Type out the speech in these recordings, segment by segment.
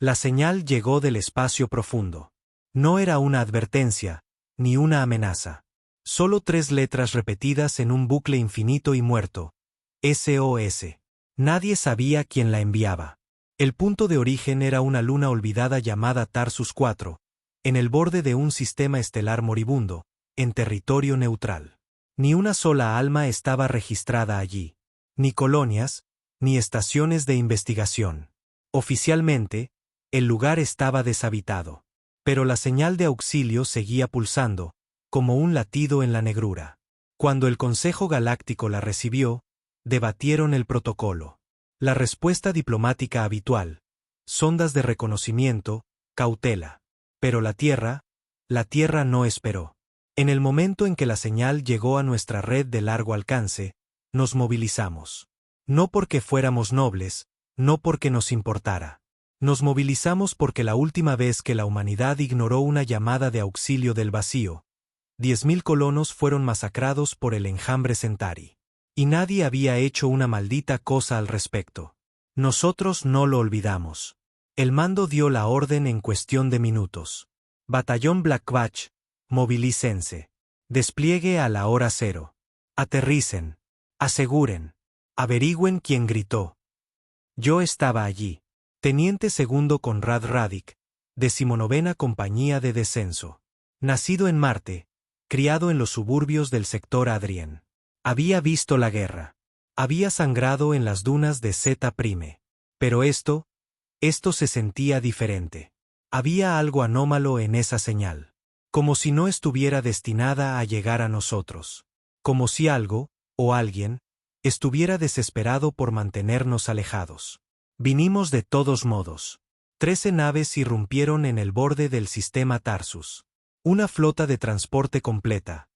La señal llegó del espacio profundo. No era una advertencia, ni una amenaza. Solo 3 letras repetidas en un bucle infinito y muerto. SOS. Nadie sabía quién la enviaba. El punto de origen era una luna olvidada llamada Tarsus 4, en el borde de un sistema estelar moribundo, en territorio neutral. Ni una sola alma estaba registrada allí. Ni colonias, ni estaciones de investigación. Oficialmente, el lugar estaba deshabitado. Pero la señal de auxilio seguía pulsando, como un latido en la negrura. Cuando el Consejo Galáctico la recibió, debatieron el protocolo. La respuesta diplomática habitual: sondas de reconocimiento, cautela. Pero la Tierra no esperó. En el momento en que la señal llegó a nuestra red de largo alcance, nos movilizamos. No porque fuéramos nobles, no porque nos importara. Nos movilizamos porque la última vez que la humanidad ignoró una llamada de auxilio del vacío, 10.000 colonos fueron masacrados por el enjambre Centauri. Y nadie había hecho una maldita cosa al respecto. Nosotros no lo olvidamos. El mando dio la orden en cuestión de minutos. Batallón Blackbatch, movilícense. Despliegue a la hora cero. Aterricen. Aseguren. Averigüen quién gritó. Yo estaba allí. Teniente segundo Conrad Radic, 19ª Compañía de Descenso. Nacido en Marte, criado en los suburbios del sector Adrien. Había visto la guerra. Había sangrado en las dunas de Zeta Prime. Pero esto se sentía diferente. Había algo anómalo en esa señal. Como si no estuviera destinada a llegar a nosotros. Como si algo, o alguien, estuviera desesperado por mantenernos alejados. Vinimos de todos modos. 13 naves irrumpieron en el borde del sistema Tarsus. Una flota de transporte completa.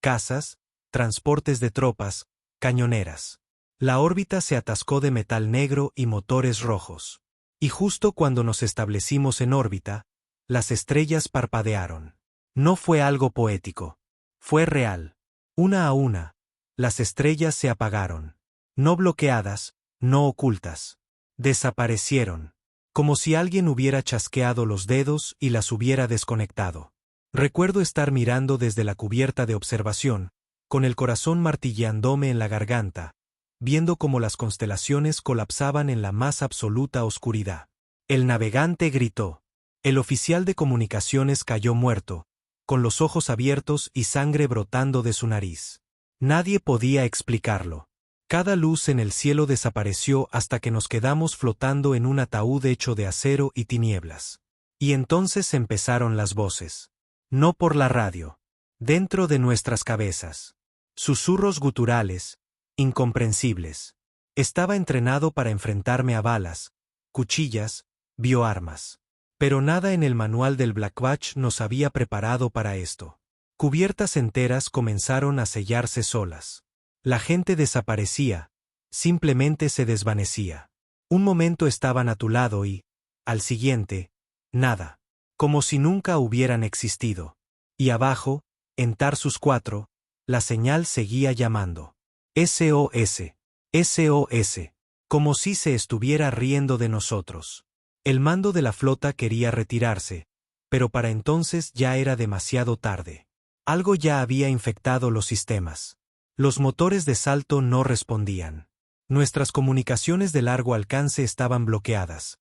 Cazas, transportes de tropas, cañoneras. La órbita se atascó de metal negro y motores rojos. Y justo cuando nos establecimos en órbita, las estrellas parpadearon. No fue algo poético. Fue real. Una a una, las estrellas se apagaron. No bloqueadas, no ocultas. Desaparecieron. Como si alguien hubiera chasqueado los dedos y las hubiera desconectado. Recuerdo estar mirando desde la cubierta de observación, con el corazón martilleándome en la garganta, viendo cómo las constelaciones colapsaban en la más absoluta oscuridad. El navegante gritó. El oficial de comunicaciones cayó muerto, con los ojos abiertos y sangre brotando de su nariz. Nadie podía explicarlo. Cada luz en el cielo desapareció hasta que nos quedamos flotando en un ataúd hecho de acero y tinieblas. Y entonces empezaron las voces. No por la radio. Dentro de nuestras cabezas. Susurros guturales, incomprensibles. Estaba entrenado para enfrentarme a balas, cuchillas, bioarmas. Pero nada en el manual del Blackbatch nos había preparado para esto. Cubiertas enteras comenzaron a sellarse solas. La gente desaparecía, simplemente se desvanecía. Un momento estaban a tu lado y, al siguiente, nada. Como si nunca hubieran existido. Y abajo, en Tarsus 4, la señal seguía llamando. SOS. SOS. Como si se estuviera riendo de nosotros. El mando de la flota quería retirarse, pero para entonces ya era demasiado tarde. Algo ya había infectado los sistemas. Los motores de salto no respondían. Nuestras comunicaciones de largo alcance estaban bloqueadas.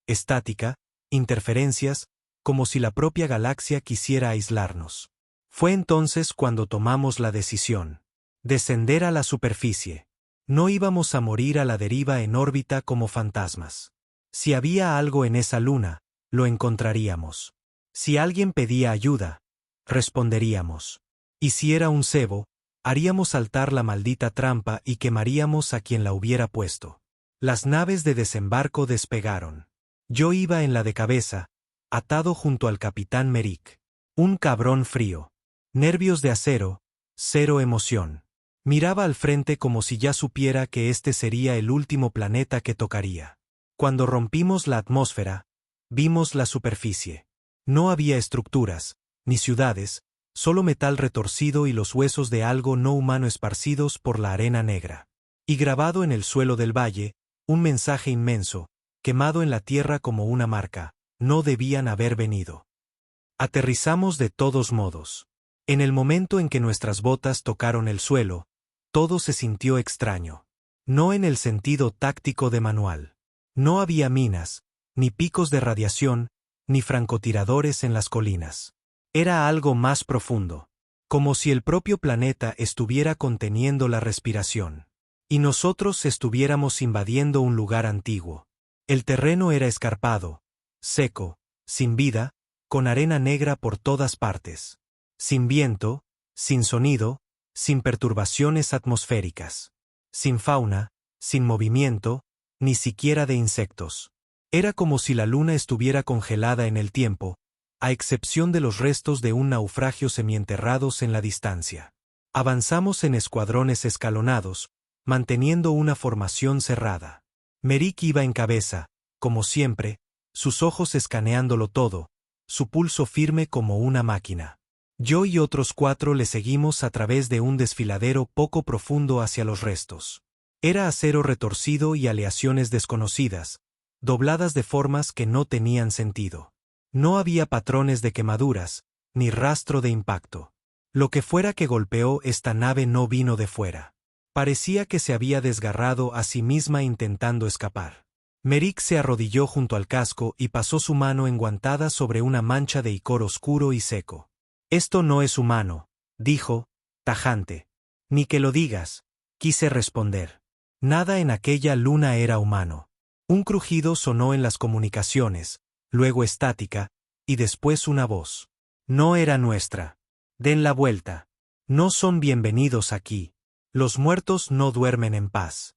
Estática, interferencias, como si la propia galaxia quisiera aislarnos. Fue entonces cuando tomamos la decisión. Descender a la superficie. No íbamos a morir a la deriva en órbita como fantasmas. Si había algo en esa luna, lo encontraríamos. Si alguien pedía ayuda, responderíamos. Y si era un cebo, haríamos saltar la maldita trampa y quemaríamos a quien la hubiera puesto. Las naves de desembarco despegaron. Yo iba en la de cabeza, atado junto al capitán Merrick. Un cabrón frío. Nervios de acero, cero emoción. Miraba al frente como si ya supiera que este sería el último planeta que tocaría. Cuando rompimos la atmósfera, vimos la superficie. No había estructuras, ni ciudades, solo metal retorcido y los huesos de algo no humano esparcidos por la arena negra. Y grabado en el suelo del valle, un mensaje inmenso, quemado en la tierra como una marca, no debían haber venido. Aterrizamos de todos modos. En el momento en que nuestras botas tocaron el suelo, todo se sintió extraño. No en el sentido táctico de manual. No había minas, ni picos de radiación, ni francotiradores en las colinas. Era algo más profundo. Como si el propio planeta estuviera conteniendo la respiración. Y nosotros estuviéramos invadiendo un lugar antiguo. El terreno era escarpado, seco, sin vida, con arena negra por todas partes. Sin viento, sin sonido, sin perturbaciones atmosféricas. Sin fauna, sin movimiento, ni siquiera de insectos. Era como si la luna estuviera congelada en el tiempo, a excepción de los restos de un naufragio semienterrados en la distancia. Avanzamos en escuadrones escalonados, manteniendo una formación cerrada. Merrick iba en cabeza, como siempre, sus ojos escaneándolo todo, su pulso firme como una máquina. Yo y otros 4 le seguimos a través de un desfiladero poco profundo hacia los restos. Era acero retorcido y aleaciones desconocidas, dobladas de formas que no tenían sentido. No había patrones de quemaduras, ni rastro de impacto. Lo que fuera que golpeó esta nave no vino de fuera. Parecía que se había desgarrado a sí misma intentando escapar. Merrick se arrodilló junto al casco y pasó su mano enguantada sobre una mancha de icor oscuro y seco. «Esto no es humano», dijo, tajante. «Ni que lo digas», quise responder. Nada en aquella luna era humano. Un crujido sonó en las comunicaciones, luego estática, y después una voz. «No era nuestra. Den la vuelta. No son bienvenidos aquí. Los muertos no duermen en paz».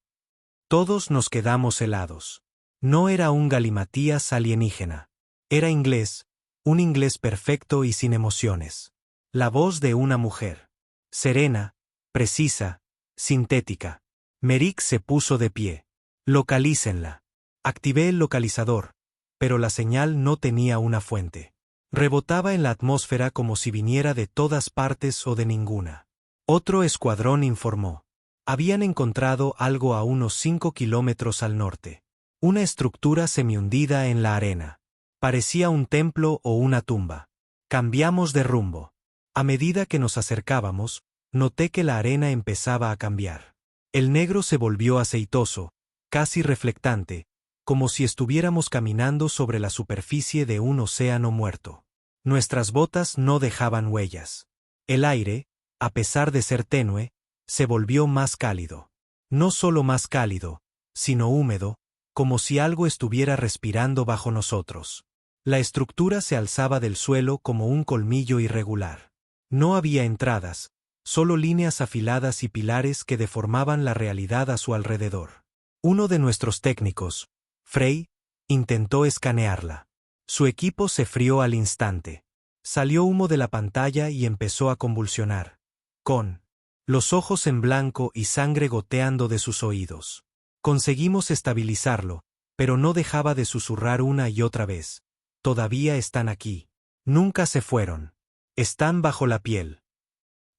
Todos nos quedamos helados. No era un galimatías alienígena. Era inglés, un inglés perfecto y sin emociones. La voz de una mujer. Serena, precisa, sintética. Merrick se puso de pie. «Localícenla». Activé el localizador, pero la señal no tenía una fuente. Rebotaba en la atmósfera como si viniera de todas partes o de ninguna. Otro escuadrón informó. Habían encontrado algo a unos 5 kilómetros al norte. Una estructura semihundida en la arena. Parecía un templo o una tumba. Cambiamos de rumbo. A medida que nos acercábamos, noté que la arena empezaba a cambiar. El negro se volvió aceitoso, casi reflectante, como si estuviéramos caminando sobre la superficie de un océano muerto. Nuestras botas no dejaban huellas. El aire, a pesar de ser tenue, se volvió más cálido. No solo más cálido, sino húmedo, como si algo estuviera respirando bajo nosotros. La estructura se alzaba del suelo como un colmillo irregular. No había entradas, solo líneas afiladas y pilares que deformaban la realidad a su alrededor. Uno de nuestros técnicos, Frey, intentó escanearla. Su equipo se frió al instante. Salió humo de la pantalla y empezó a convulsionar. Con los ojos en blanco y sangre goteando de sus oídos. Conseguimos estabilizarlo, pero no dejaba de susurrar una y otra vez. «Todavía están aquí. Nunca se fueron. Están bajo la piel».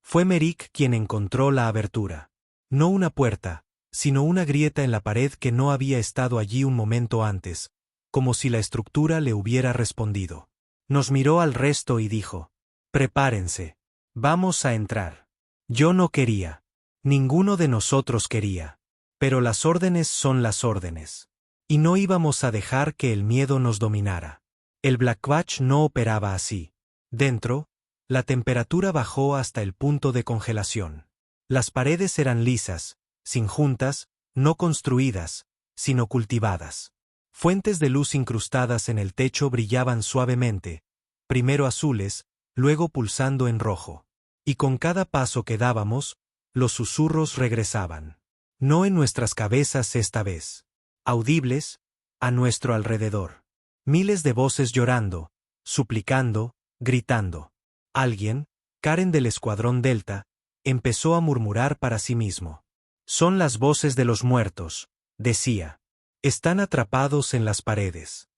Fue Merrick quien encontró la abertura. No una puerta, sino una grieta en la pared que no había estado allí un momento antes, como si la estructura le hubiera respondido. Nos miró al resto y dijo: «Prepárense. Vamos a entrar». Yo no quería. Ninguno de nosotros quería. Pero las órdenes son las órdenes. Y no íbamos a dejar que el miedo nos dominara. El Blackwatch no operaba así. Dentro, la temperatura bajó hasta el punto de congelación. Las paredes eran lisas, sin juntas, no construidas, sino cultivadas. Fuentes de luz incrustadas en el techo brillaban suavemente, primero azules, luego pulsando en rojo. Y con cada paso que dábamos, los susurros regresaban. No en nuestras cabezas esta vez. Audibles, a nuestro alrededor. Miles de voces llorando, suplicando, gritando. Alguien, Karen del Escuadrón Delta, empezó a murmurar para sí mismo. «Son las voces de los muertos», decía. «Están atrapados en las paredes».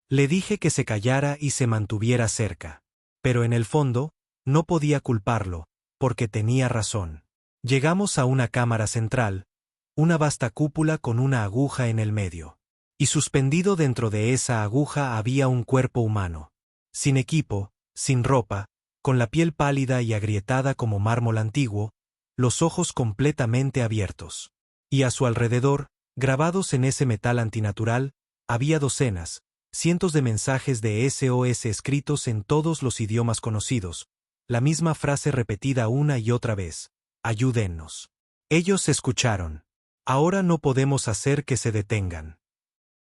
Le dije que se callara y se mantuviera cerca. Pero en el fondo, no podía culparlo, porque tenía razón. Llegamos a una cámara central, una vasta cúpula con una aguja en el medio. Y suspendido dentro de esa aguja había un cuerpo humano. Sin equipo, sin ropa, con la piel pálida y agrietada como mármol antiguo, los ojos completamente abiertos. Y a su alrededor, grabados en ese metal antinatural, había docenas, cientos de mensajes de SOS escritos en todos los idiomas conocidos, la misma frase repetida una y otra vez: ayúdennos. Ellos escucharon. Ahora no podemos hacer que se detengan.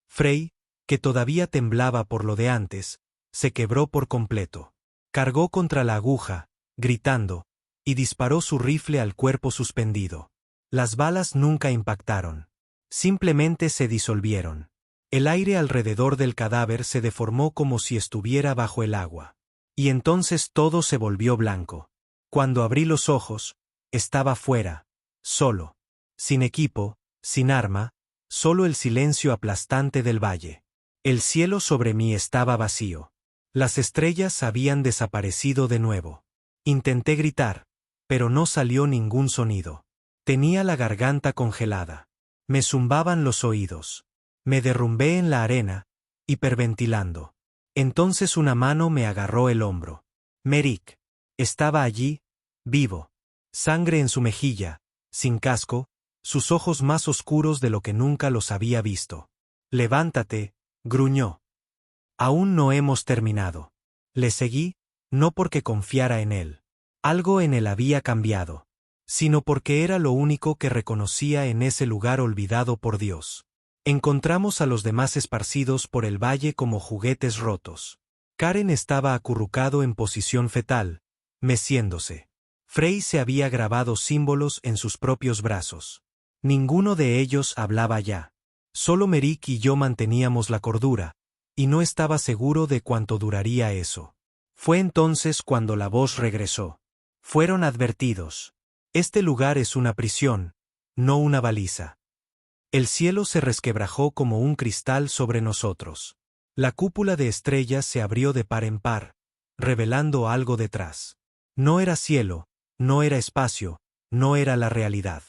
Frey, que todavía temblaba por lo de antes, se quebró por completo. Cargó contra la aguja, gritando, y disparó su rifle al cuerpo suspendido. Las balas nunca impactaron. Simplemente se disolvieron. El aire alrededor del cadáver se deformó como si estuviera bajo el agua. Y entonces todo se volvió blanco. Cuando abrí los ojos, estaba fuera, solo, sin equipo, sin arma, solo el silencio aplastante del valle. El cielo sobre mí estaba vacío. Las estrellas habían desaparecido de nuevo. Intenté gritar, pero no salió ningún sonido. Tenía la garganta congelada. Me zumbaban los oídos. Me derrumbé en la arena, hiperventilando. Entonces una mano me agarró el hombro. Merrick. Estaba allí, vivo. Sangre en su mejilla, sin casco, sus ojos más oscuros de lo que nunca los había visto. Levántate, gruñó. Aún no hemos terminado. Le seguí, no porque confiara en él. Algo en él había cambiado, sino porque era lo único que reconocía en ese lugar olvidado por Dios. Encontramos a los demás esparcidos por el valle como juguetes rotos. Karen estaba acurrucado en posición fetal, meciéndose. Frey se había grabado símbolos en sus propios brazos. Ninguno de ellos hablaba ya. Solo Merrick y yo manteníamos la cordura, y no estaba seguro de cuánto duraría eso. Fue entonces cuando la voz regresó. Fueron advertidos. Este lugar es una prisión, no una baliza. El cielo se resquebrajó como un cristal sobre nosotros. La cúpula de estrellas se abrió de par en par, revelando algo detrás. No era cielo, no era espacio, no era la realidad.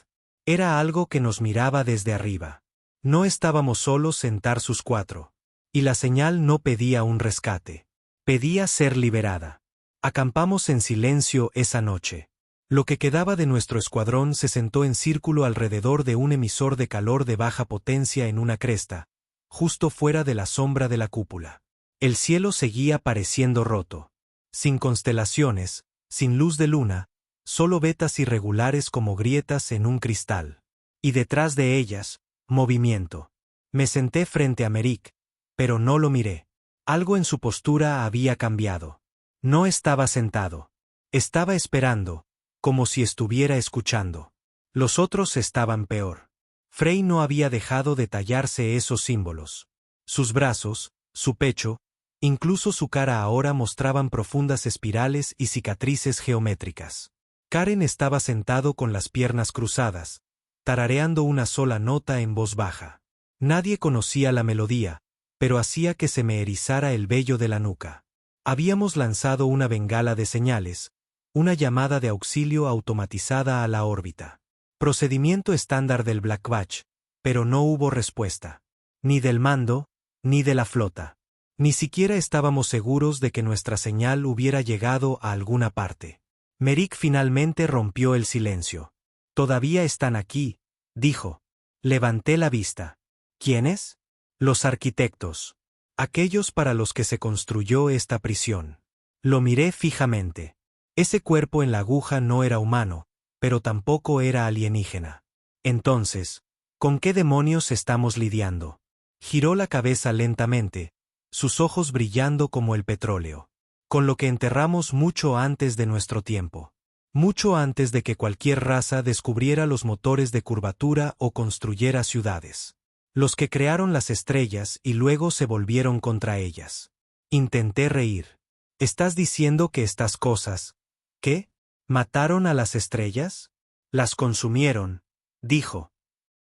Era algo que nos miraba desde arriba. No estábamos solos sentar sus cuatro. Y la señal no pedía un rescate. Pedía ser liberada. Acampamos en silencio esa noche. Lo que quedaba de nuestro escuadrón se sentó en círculo alrededor de un emisor de calor de baja potencia en una cresta, justo fuera de la sombra de la cúpula. El cielo seguía pareciendo roto. Sin constelaciones, sin luz de luna, solo vetas irregulares como grietas en un cristal. Y detrás de ellas, movimiento. Me senté frente a Merrick, pero no lo miré. Algo en su postura había cambiado. No estaba sentado. Estaba esperando, como si estuviera escuchando. Los otros estaban peor. Frey no había dejado de tallarse esos símbolos. Sus brazos, su pecho, incluso su cara ahora mostraban profundas espirales y cicatrices geométricas. Karen estaba sentado con las piernas cruzadas, tarareando una sola nota en voz baja. Nadie conocía la melodía, pero hacía que se me erizara el vello de la nuca. Habíamos lanzado una bengala de señales, una llamada de auxilio automatizada a la órbita. Procedimiento estándar del Black Batch, pero no hubo respuesta. Ni del mando, ni de la flota. Ni siquiera estábamos seguros de que nuestra señal hubiera llegado a alguna parte. Merrick finalmente rompió el silencio. «Todavía están aquí», dijo. Levanté la vista. ¿Quiénes? Los arquitectos. Aquellos para los que se construyó esta prisión. Lo miré fijamente. Ese cuerpo en la aguja no era humano, pero tampoco era alienígena. Entonces, ¿con qué demonios estamos lidiando? Giró la cabeza lentamente, sus ojos brillando como el petróleo. Con lo que enterramos mucho antes de nuestro tiempo. Mucho antes de que cualquier raza descubriera los motores de curvatura o construyera ciudades. Los que crearon las estrellas y luego se volvieron contra ellas. Intenté reír. ¿Estás diciendo que estas cosas, qué? ¿Mataron a las estrellas? Las consumieron, dijo.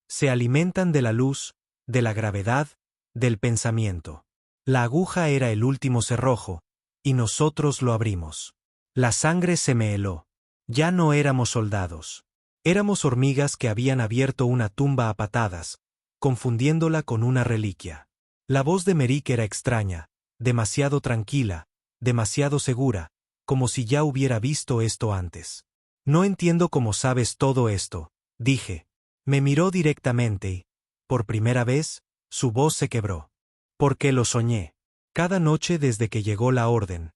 Se alimentan de la luz, de la gravedad, del pensamiento. La aguja era el último cerrojo, y nosotros lo abrimos. La sangre se me heló. Ya no éramos soldados. Éramos hormigas que habían abierto una tumba a patadas, confundiéndola con una reliquia. La voz de Merik era extraña, demasiado tranquila, demasiado segura, como si ya hubiera visto esto antes. No entiendo cómo sabes todo esto, dije. Me miró directamente y, por primera vez, su voz se quebró. Porque lo soñé. Cada noche desde que llegó la orden.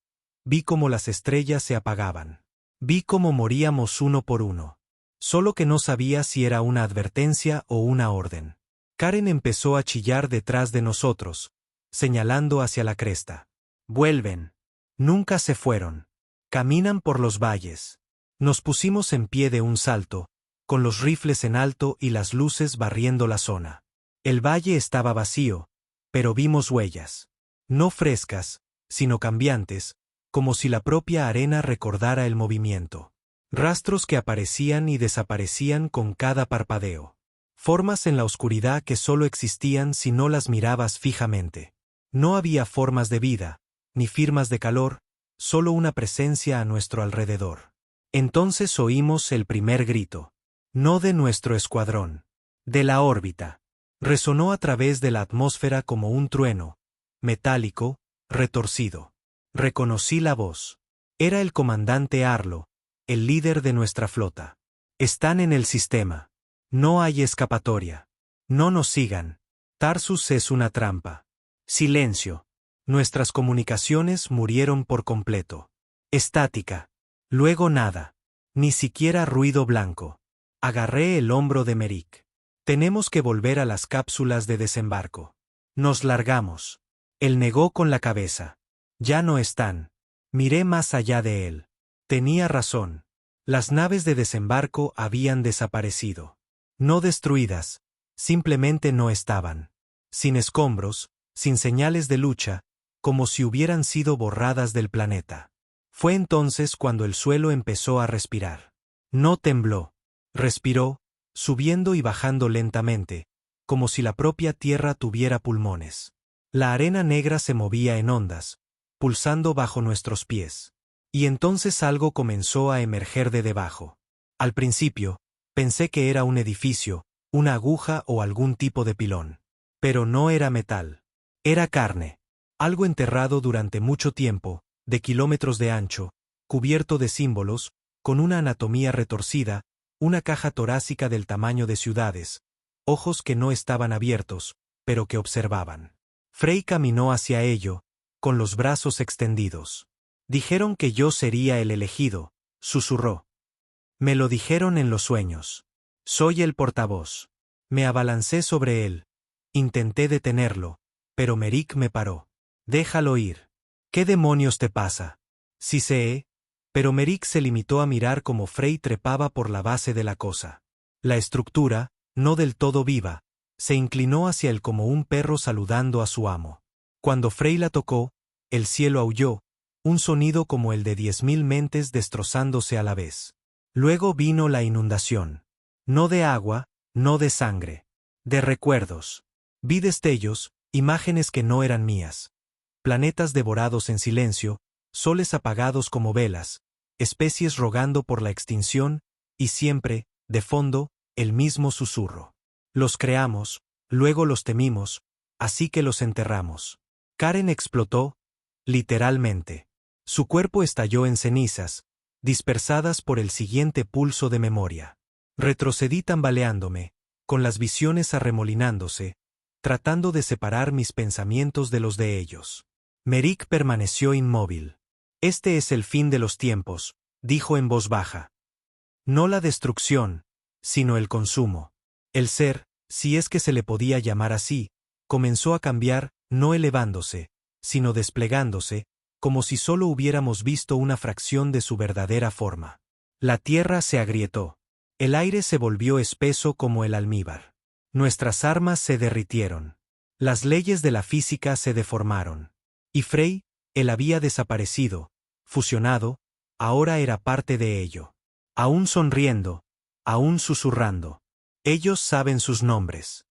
Vi cómo las estrellas se apagaban. Vi cómo moríamos uno por uno. Solo que no sabía si era una advertencia o una orden. Karen empezó a chillar detrás de nosotros, señalando hacia la cresta. Vuelven. Nunca se fueron. Caminan por los valles. Nos pusimos en pie de un salto, con los rifles en alto y las luces barriendo la zona. El valle estaba vacío, pero vimos huellas. No frescas, sino cambiantes, como si la propia arena recordara el movimiento. Rastros que aparecían y desaparecían con cada parpadeo. Formas en la oscuridad que solo existían si no las mirabas fijamente. No había formas de vida, ni firmas de calor, solo una presencia a nuestro alrededor. Entonces oímos el primer grito. No de nuestro escuadrón. De la órbita. Resonó a través de la atmósfera como un trueno, metálico, retorcido. Reconocí la voz. Era el comandante Arlo, el líder de nuestra flota. Están en el sistema. No hay escapatoria. No nos sigan. Tarsus es una trampa. Silencio. Nuestras comunicaciones murieron por completo. Estática. Luego nada. Ni siquiera ruido blanco. Agarré el hombro de Merik. Tenemos que volver a las cápsulas de desembarco. Nos largamos. Él negó con la cabeza. Ya no están. Miré más allá de él. Tenía razón. Las naves de desembarco habían desaparecido. No destruidas, simplemente no estaban. Sin escombros, sin señales de lucha, como si hubieran sido borradas del planeta. Fue entonces cuando el suelo empezó a respirar. No tembló. Respiró, subiendo y bajando lentamente, como si la propia tierra tuviera pulmones. La arena negra se movía en ondas, pulsando bajo nuestros pies. Y entonces algo comenzó a emerger de debajo. Al principio, pensé que era un edificio, una aguja o algún tipo de pilón. Pero no era metal. Era carne. Algo enterrado durante mucho tiempo, de kilómetros de ancho, cubierto de símbolos, con una anatomía retorcida, una caja torácica del tamaño de ciudades, ojos que no estaban abiertos, pero que observaban. Frey caminó hacia ello, con los brazos extendidos. Dijeron que yo sería el elegido, susurró. Me lo dijeron en los sueños. Soy el portavoz. Me abalancé sobre él. Intenté detenerlo, pero Merik me paró. Déjalo ir. ¿Qué demonios te pasa? Sí sé, pero Merik se limitó a mirar cómo Frey trepaba por la base de la cosa. La estructura, no del todo viva, se inclinó hacia él como un perro saludando a su amo. Cuando Frey la tocó, el cielo aulló, un sonido como el de 10.000 mentes destrozándose a la vez. Luego vino la inundación. No de agua, no de sangre. De recuerdos. Vi destellos, imágenes que no eran mías. Planetas devorados en silencio, soles apagados como velas, especies rogando por la extinción, y siempre, de fondo, el mismo susurro. Los creamos, luego los temimos, así que los enterramos. Karen explotó, literalmente. Su cuerpo estalló en cenizas, dispersadas por el siguiente pulso de memoria. Retrocedí tambaleándome, con las visiones arremolinándose, tratando de separar mis pensamientos de los de ellos. Merik permaneció inmóvil. Este es el fin de los tiempos, dijo en voz baja. No la destrucción, sino el consumo. El ser, si es que se le podía llamar así, comenzó a cambiar, no elevándose, sino desplegándose, como si solo hubiéramos visto una fracción de su verdadera forma. La tierra se agrietó. El aire se volvió espeso como el almíbar. Nuestras armas se derritieron. Las leyes de la física se deformaron. Y Frey, él había desaparecido, fusionado, ahora era parte de ello. Aún sonriendo, aún susurrando. Ellos saben sus nombres.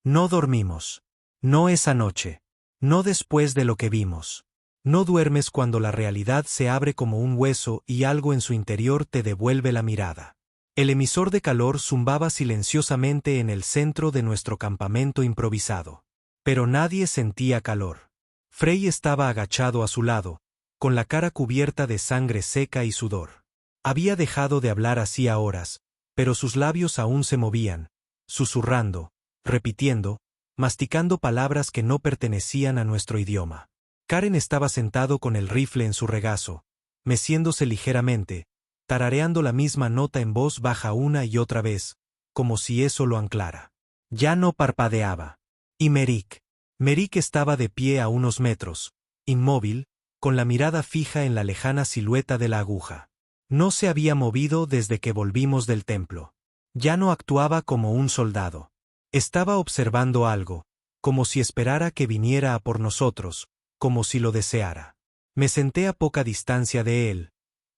No dormimos. No esa noche. No después de lo que vimos. No duermes cuando la realidad se abre como un hueso y algo en su interior te devuelve la mirada. El emisor de calor zumbaba silenciosamente en el centro de nuestro campamento improvisado. Pero nadie sentía calor. Frey estaba agachado a su lado, con la cara cubierta de sangre seca y sudor. Había dejado de hablar hacía horas, pero sus labios aún se movían, susurrando, repitiendo, masticando palabras que no pertenecían a nuestro idioma. Karen estaba sentado con el rifle en su regazo, meciéndose ligeramente, tarareando la misma nota en voz baja una y otra vez, como si eso lo anclara. Ya no parpadeaba. Y Merik. Merik estaba de pie a unos metros, inmóvil, con la mirada fija en la lejana silueta de la aguja. No se había movido desde que volvimos del templo. Ya no actuaba como un soldado. Estaba observando algo, como si esperara que viniera a por nosotros, como si lo deseara. Me senté a poca distancia de él,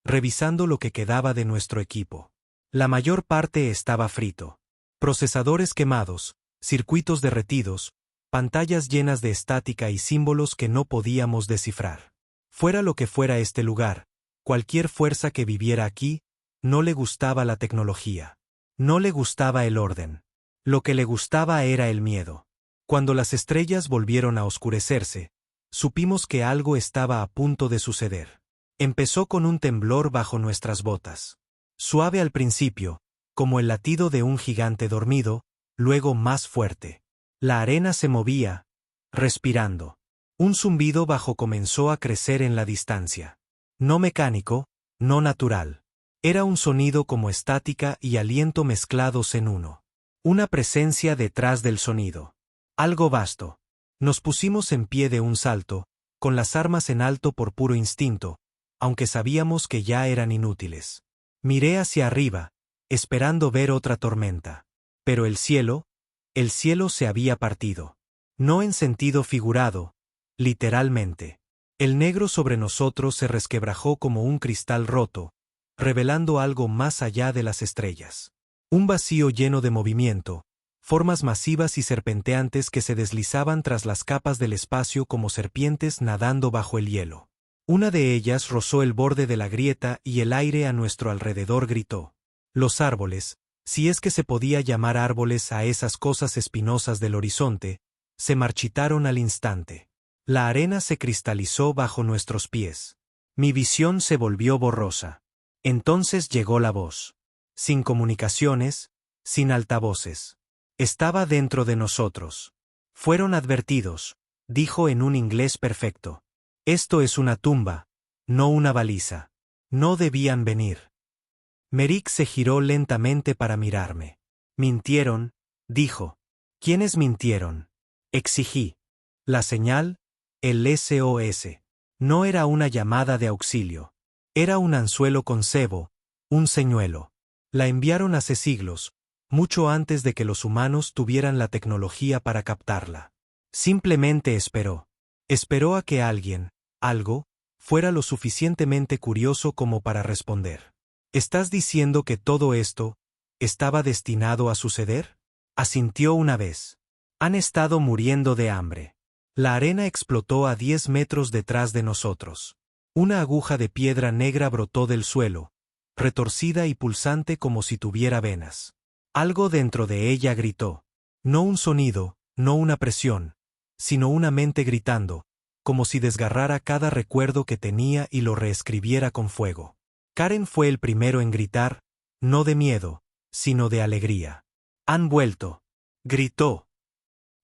revisando lo que quedaba de nuestro equipo. La mayor parte estaba frito. Procesadores quemados, circuitos derretidos, pantallas llenas de estática y símbolos que no podíamos descifrar. Fuera lo que fuera este lugar, cualquier fuerza que viviera aquí, no le gustaba la tecnología. No le gustaba el orden. Lo que le gustaba era el miedo. Cuando las estrellas volvieron a oscurecerse, supimos que algo estaba a punto de suceder. Empezó con un temblor bajo nuestras botas. Suave al principio, como el latido de un gigante dormido, luego más fuerte. La arena se movía, respirando. Un zumbido bajo comenzó a crecer en la distancia. No mecánico, no natural. Era un sonido como estática y aliento mezclados en uno. Una presencia detrás del sonido. Algo vasto. Nos pusimos en pie de un salto, con las armas en alto por puro instinto, aunque sabíamos que ya eran inútiles. Miré hacia arriba, esperando ver otra tormenta. Pero el cielo se había partido. No en sentido figurado, literalmente. El negro sobre nosotros se resquebrajó como un cristal roto, revelando algo más allá de las estrellas. Un vacío lleno de movimiento, formas masivas y serpenteantes que se deslizaban tras las capas del espacio como serpientes nadando bajo el hielo. Una de ellas rozó el borde de la grieta y el aire a nuestro alrededor gritó. Los árboles, si es que se podía llamar árboles a esas cosas espinosas del horizonte, se marchitaron al instante. La arena se cristalizó bajo nuestros pies. Mi visión se volvió borrosa. Entonces llegó la voz. Sin comunicaciones, sin altavoces. Estaba dentro de nosotros. Fueron advertidos, dijo en un inglés perfecto. Esto es una tumba, no una baliza. No debían venir. Merik se giró lentamente para mirarme. Mintieron, dijo. ¿Quiénes mintieron? Exigí. La señal, el SOS. No era una llamada de auxilio. Era un anzuelo con cebo, un señuelo. La enviaron hace siglos, mucho antes de que los humanos tuvieran la tecnología para captarla. Simplemente esperó. Esperó a que alguien, algo, fuera lo suficientemente curioso como para responder. ¿Estás diciendo que todo esto estaba destinado a suceder? Asintió una vez. Han estado muriendo de hambre. La arena explotó a 10 metros detrás de nosotros. Una aguja de piedra negra brotó del suelo, retorcida y pulsante como si tuviera venas. Algo dentro de ella gritó. No un sonido, no una presión, sino una mente gritando, como si desgarrara cada recuerdo que tenía y lo reescribiera con fuego. Karen fue el primero en gritar, no de miedo, sino de alegría. Han vuelto. Gritó.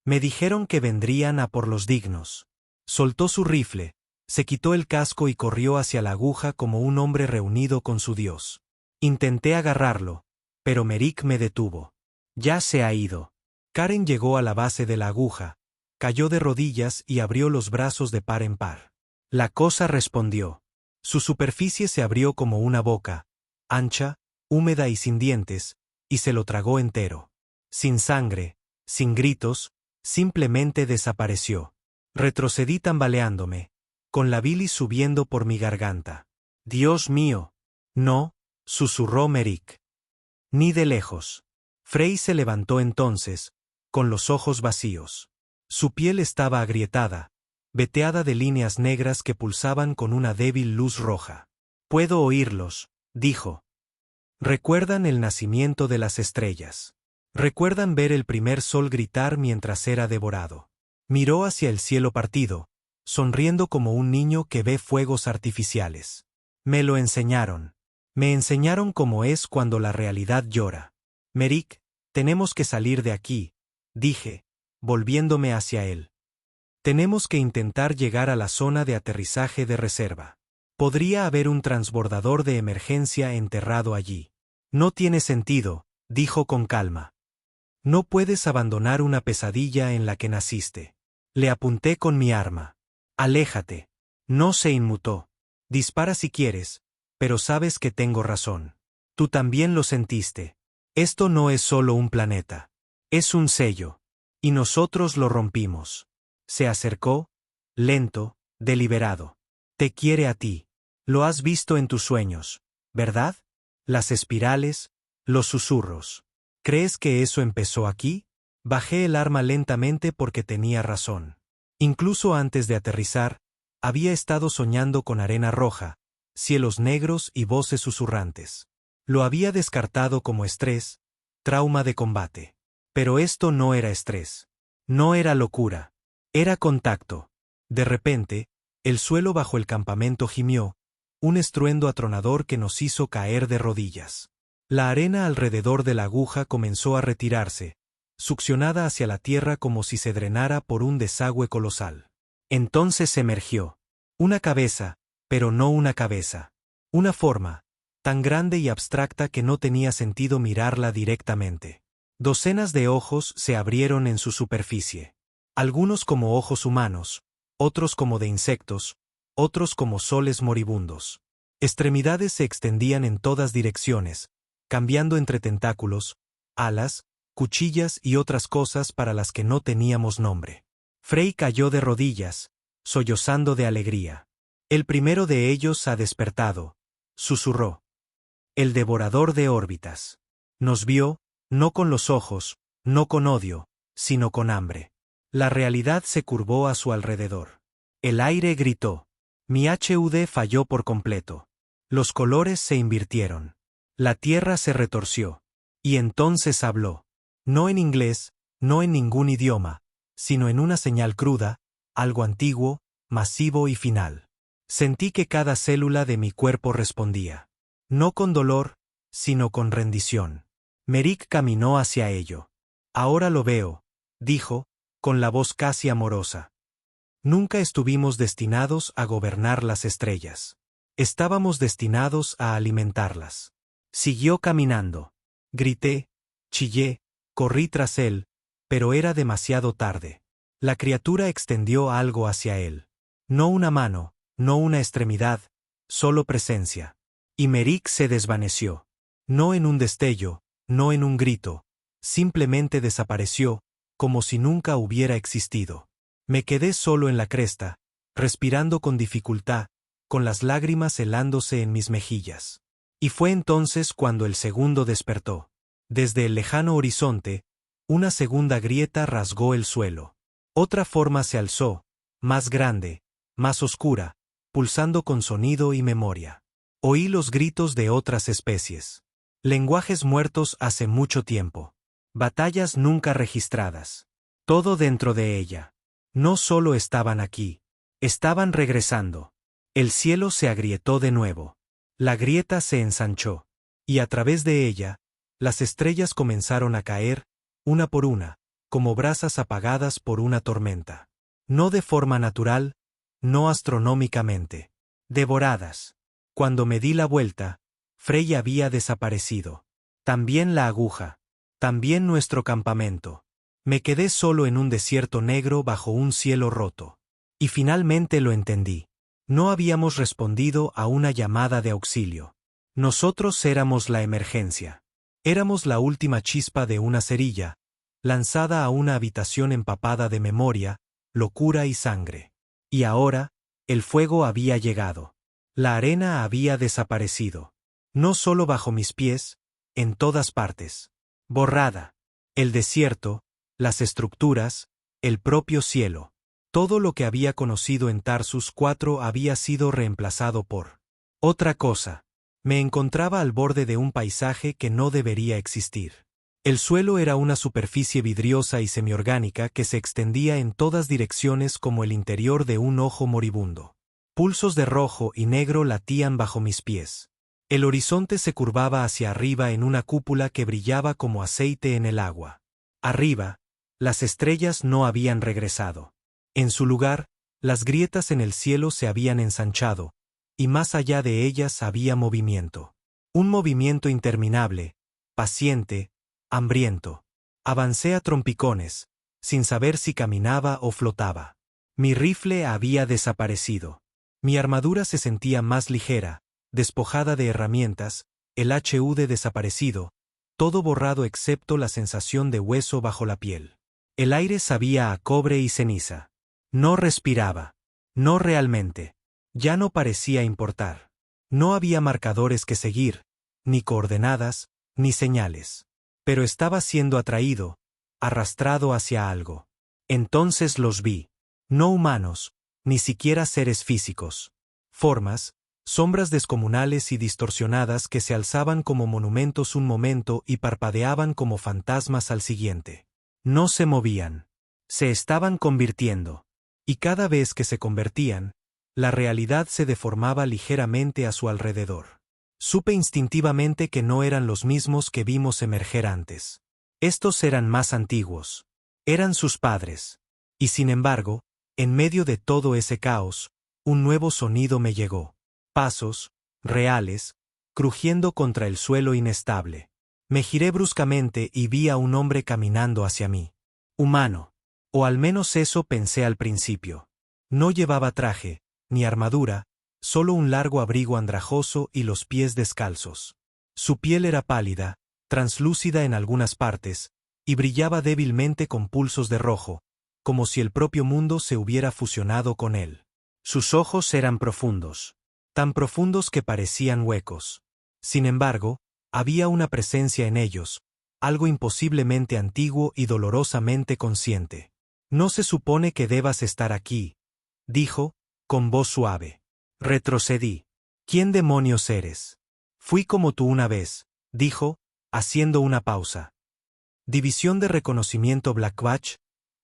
Me dijeron que vendrían a por los dignos. Soltó su rifle, se quitó el casco y corrió hacia la aguja como un hombre reunido con su Dios. Intenté agarrarlo, pero Merik me detuvo. Ya se ha ido. Karen llegó a la base de la aguja, cayó de rodillas y abrió los brazos de par en par. La cosa respondió. Su superficie se abrió como una boca, ancha, húmeda y sin dientes, y se lo tragó entero. Sin sangre, sin gritos, simplemente desapareció. Retrocedí tambaleándome, con la bilis subiendo por mi garganta. Dios mío. No, susurró Merik. Ni de lejos. Frey se levantó entonces, con los ojos vacíos. Su piel estaba agrietada, veteada de líneas negras que pulsaban con una débil luz roja. Puedo oírlos, dijo. Recuerdan el nacimiento de las estrellas. Recuerdan ver el primer sol gritar mientras era devorado. Miró hacia el cielo partido, sonriendo como un niño que ve fuegos artificiales. Me lo enseñaron. Me enseñaron cómo es cuando la realidad llora. Merrick, tenemos que salir de aquí, dije, volviéndome hacia él. Tenemos que intentar llegar a la zona de aterrizaje de reserva. Podría haber un transbordador de emergencia enterrado allí. No tiene sentido, dijo con calma. No puedes abandonar una pesadilla en la que naciste. Le apunté con mi arma. Aléjate. No se inmutó. Dispara si quieres, pero sabes que tengo razón. Tú también lo sentiste. Esto no es solo un planeta. Es un sello. Y nosotros lo rompimos. Se acercó, lento, deliberado. Te quiere a ti. Lo has visto en tus sueños, ¿verdad? Las espirales, los susurros. ¿Crees que eso empezó aquí? Bajé el arma lentamente porque tenía razón. Incluso antes de aterrizar, había estado soñando con arena roja, cielos negros y voces susurrantes. Lo había descartado como estrés, trauma de combate. Pero esto no era estrés. No era locura. Era contacto. De repente, el suelo bajo el campamento gimió, un estruendo atronador que nos hizo caer de rodillas. La arena alrededor de la aguja comenzó a retirarse, succionada hacia la tierra como si se drenara por un desagüe colosal. Entonces emergió. Una cabeza, pero no una cabeza. Una forma, tan grande y abstracta que no tenía sentido mirarla directamente. Docenas de ojos se abrieron en su superficie. Algunos como ojos humanos, otros como de insectos, otros como soles moribundos. Extremidades se extendían en todas direcciones, cambiando entre tentáculos, alas, cuchillas y otras cosas para las que no teníamos nombre. Frey cayó de rodillas, sollozando de alegría. El primero de ellos ha despertado, susurró. El devorador de órbitas. Nos vio, no con los ojos, no con odio, sino con hambre. La realidad se curvó a su alrededor. El aire gritó. Mi HUD falló por completo. Los colores se invirtieron. La tierra se retorció. Y entonces habló. No en inglés, no en ningún idioma, sino en una señal cruda, algo antiguo, masivo y final. Sentí que cada célula de mi cuerpo respondía. No con dolor, sino con rendición. Merrick caminó hacia ello. Ahora lo veo, dijo, con la voz casi amorosa. Nunca estuvimos destinados a gobernar las estrellas. Estábamos destinados a alimentarlas. Siguió caminando. Grité, chillé, corrí tras él, pero era demasiado tarde. La criatura extendió algo hacia él. No una mano, no una extremidad, solo presencia. Y Merrick se desvaneció. No en un destello, no en un grito. Simplemente desapareció, como si nunca hubiera existido. Me quedé solo en la cresta, respirando con dificultad, con las lágrimas helándose en mis mejillas. Y fue entonces cuando el segundo despertó. Desde el lejano horizonte, una segunda grieta rasgó el suelo. Otra forma se alzó, más grande, más oscura, pulsando con sonido y memoria. Oí los gritos de otras especies. Lenguajes muertos hace mucho tiempo. Batallas nunca registradas. Todo dentro de ella. No solo estaban aquí. Estaban regresando. El cielo se agrietó de nuevo. La grieta se ensanchó. Y a través de ella, las estrellas comenzaron a caer, una por una, como brasas apagadas por una tormenta. No de forma natural, no astronómicamente. Devoradas. Cuando me di la vuelta, Frey había desaparecido. También la aguja. También nuestro campamento. Me quedé solo en un desierto negro bajo un cielo roto. Y finalmente lo entendí. No habíamos respondido a una llamada de auxilio. Nosotros éramos la emergencia. Éramos la última chispa de una cerilla, lanzada a una habitación empapada de memoria, locura y sangre. Y ahora, el fuego había llegado. La arena había desaparecido. No solo bajo mis pies, en todas partes. Borrada. El desierto, las estructuras, el propio cielo. Todo lo que había conocido en Tarsus 4 había sido reemplazado por otra cosa. Me encontraba al borde de un paisaje que no debería existir. El suelo era una superficie vidriosa y semiorgánica que se extendía en todas direcciones como el interior de un ojo moribundo. Pulsos de rojo y negro latían bajo mis pies. El horizonte se curvaba hacia arriba en una cúpula que brillaba como aceite en el agua. Arriba, las estrellas no habían regresado. En su lugar, las grietas en el cielo se habían ensanchado, y más allá de ellas había movimiento. Un movimiento interminable, paciente, hambriento. Avancé a trompicones, sin saber si caminaba o flotaba. Mi rifle había desaparecido. Mi armadura se sentía más ligera, despojada de herramientas, el HUD desaparecido, todo borrado excepto la sensación de hueso bajo la piel. El aire sabía a cobre y ceniza. No respiraba. No realmente. Ya no parecía importar. No había marcadores que seguir, ni coordenadas, ni señales. Pero estaba siendo atraído, arrastrado hacia algo. Entonces los vi. No humanos, ni siquiera seres físicos. Formas, sombras descomunales y distorsionadas que se alzaban como monumentos un momento y parpadeaban como fantasmas al siguiente. No se movían. Se estaban convirtiendo. Y cada vez que se convertían, la realidad se deformaba ligeramente a su alrededor. Supe instintivamente que no eran los mismos que vimos emerger antes. Estos eran más antiguos. Eran sus padres. Y sin embargo, en medio de todo ese caos, un nuevo sonido me llegó. Pasos, reales, crujiendo contra el suelo inestable. Me giré bruscamente y vi a un hombre caminando hacia mí. Humano. O al menos eso pensé al principio. No llevaba traje, ni armadura, solo un largo abrigo andrajoso y los pies descalzos. Su piel era pálida, translúcida en algunas partes, y brillaba débilmente con pulsos de rojo, como si el propio mundo se hubiera fusionado con él. Sus ojos eran profundos, tan profundos que parecían huecos. Sin embargo, había una presencia en ellos, algo imposiblemente antiguo y dolorosamente consciente. No se supone que debas estar aquí, dijo, con voz suave. Retrocedí. ¿Quién demonios eres? Fui como tú una vez, dijo, haciendo una pausa. División de Reconocimiento Blackbatch,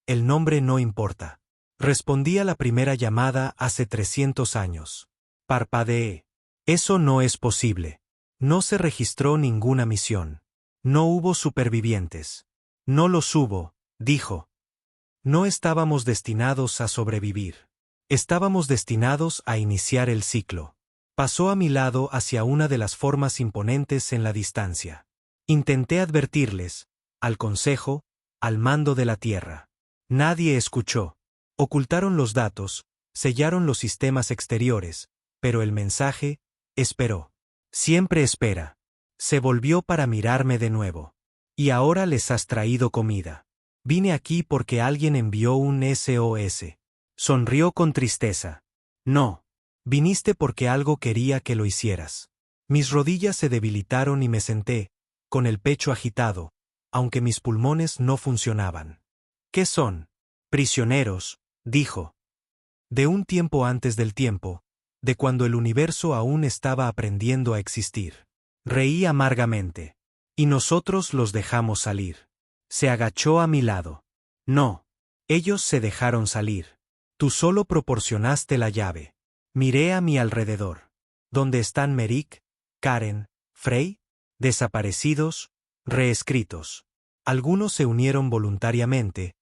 el nombre no importa. Respondí a la primera llamada hace 300 años. Parpadeé. Eso no es posible. No se registró ninguna misión. No hubo supervivientes. No los hubo, dijo. No estábamos destinados a sobrevivir. Estábamos destinados a iniciar el ciclo. Pasó a mi lado hacia una de las formas imponentes en la distancia. Intenté advertirles, al consejo, al mando de la Tierra. Nadie escuchó. Ocultaron los datos, sellaron los sistemas exteriores, pero el mensaje, esperó. Siempre espera. Se volvió para mirarme de nuevo. Y ahora les has traído comida. Vine aquí porque alguien envió un SOS. Sonrió con tristeza. No. Viniste porque algo quería que lo hicieras. Mis rodillas se debilitaron y me senté, con el pecho agitado, aunque mis pulmones no funcionaban. ¿Qué son? Prisioneros, dijo. De un tiempo antes del tiempo, de cuando el universo aún estaba aprendiendo a existir. Reí amargamente. Y nosotros los dejamos salir. Se agachó a mi lado. No. Ellos se dejaron salir. Tú solo proporcionaste la llave. Miré a mi alrededor. ¿Dónde están Merrick, Karen, Frey? Desaparecidos, reescritos. Algunos se unieron voluntariamente,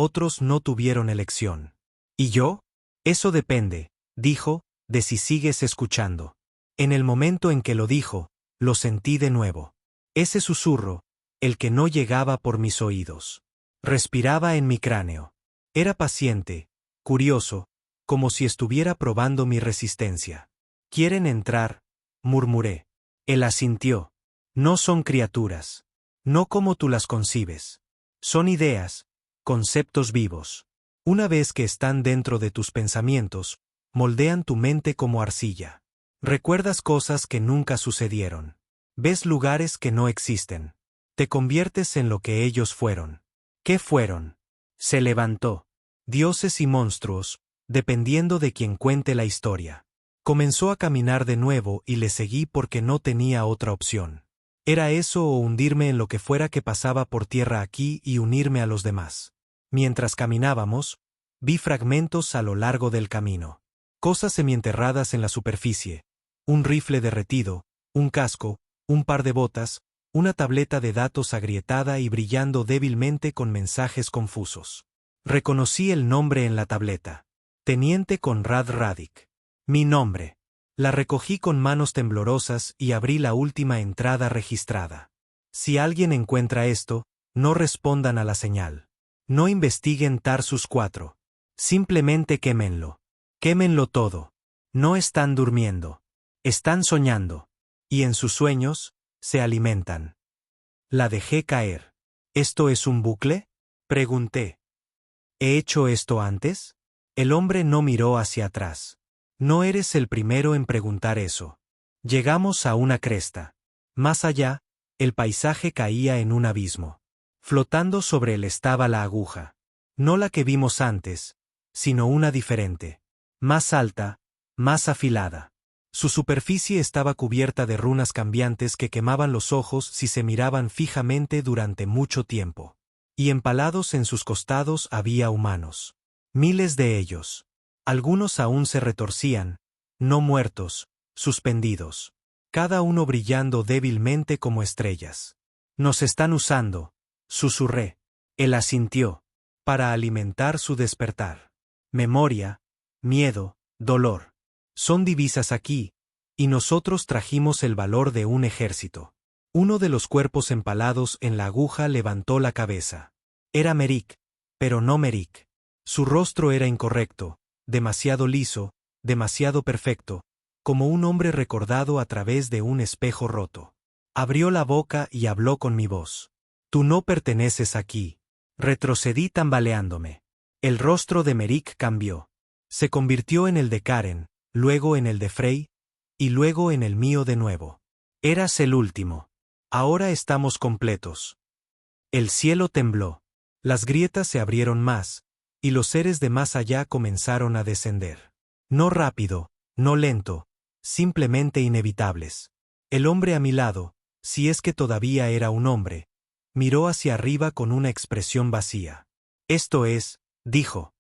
otros no tuvieron elección. ¿Y yo? Eso depende, dijo, de si sigues escuchando. En el momento en que lo dijo, lo sentí de nuevo. Ese susurro, el que no llegaba por mis oídos. Respiraba en mi cráneo. Era paciente, curioso, como si estuviera probando mi resistencia. ¿Quieren entrar? Murmuré. Él asintió. No son criaturas. No como tú las concibes. Son ideas, conceptos vivos. Una vez que están dentro de tus pensamientos, moldean tu mente como arcilla. Recuerdas cosas que nunca sucedieron. Ves lugares que no existen. Te conviertes en lo que ellos fueron. ¿Qué fueron? Se levantó. Dioses y monstruos, dependiendo de quien cuente la historia. Comenzó a caminar de nuevo y le seguí porque no tenía otra opción. Era eso o hundirme en lo que fuera que pasaba por tierra aquí y unirme a los demás. Mientras caminábamos, vi fragmentos a lo largo del camino. Cosas semienterradas en la superficie. Un rifle derretido, un casco, un par de botas, una tableta de datos agrietada y brillando débilmente con mensajes confusos. Reconocí el nombre en la tableta. Teniente Conrad Radic. Mi nombre. La recogí con manos temblorosas y abrí la última entrada registrada. Si alguien encuentra esto, no respondan a la señal. No investiguen Tarsus 4. Simplemente quémenlo. Quémenlo todo. No están durmiendo. Están soñando. Y en sus sueños, se alimentan. La dejé caer. ¿Esto es un bucle? Pregunté. ¿He hecho esto antes? El hombre no miró hacia atrás. No eres el primero en preguntar eso. Llegamos a una cresta. Más allá, el paisaje caía en un abismo. Flotando sobre él estaba la aguja. No la que vimos antes, sino una diferente. Más alta, más afilada. Su superficie estaba cubierta de runas cambiantes que quemaban los ojos si se miraban fijamente durante mucho tiempo. Y empalados en sus costados había humanos. Miles de ellos. Algunos aún se retorcían, no muertos, suspendidos. Cada uno brillando débilmente como estrellas. Nos están usando, susurré. Él asintió. Para alimentar su despertar. Memoria, miedo, dolor. Son divisas aquí, y nosotros trajimos el valor de un ejército. Uno de los cuerpos empalados en la aguja levantó la cabeza. Era Merik, pero no Merik. Su rostro era incorrecto, demasiado liso, demasiado perfecto, como un hombre recordado a través de un espejo roto. Abrió la boca y habló con mi voz. Tú no perteneces aquí. Retrocedí tambaleándome. El rostro de Merik cambió. Se convirtió en el de Karen, luego en el de Frey, y luego en el mío de nuevo. Eras el último. Ahora estamos completos. El cielo tembló. Las grietas se abrieron más, y los seres de más allá comenzaron a descender. No rápido, no lento, simplemente inevitables. El hombre a mi lado, si es que todavía era un hombre, miró hacia arriba con una expresión vacía. Esto es, dijo.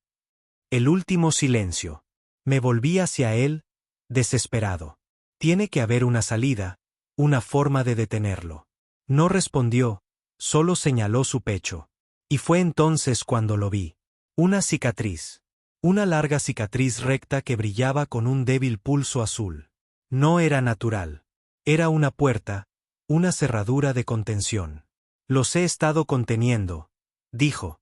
El último silencio. Me volví hacia él, desesperado. Tiene que haber una salida, una forma de detenerlo. No respondió, solo señaló su pecho. Y fue entonces cuando lo vi. Una cicatriz. Una larga cicatriz recta que brillaba con un débil pulso azul. No era natural. Era una puerta, una cerradura de contención. Los he estado conteniendo, dijo.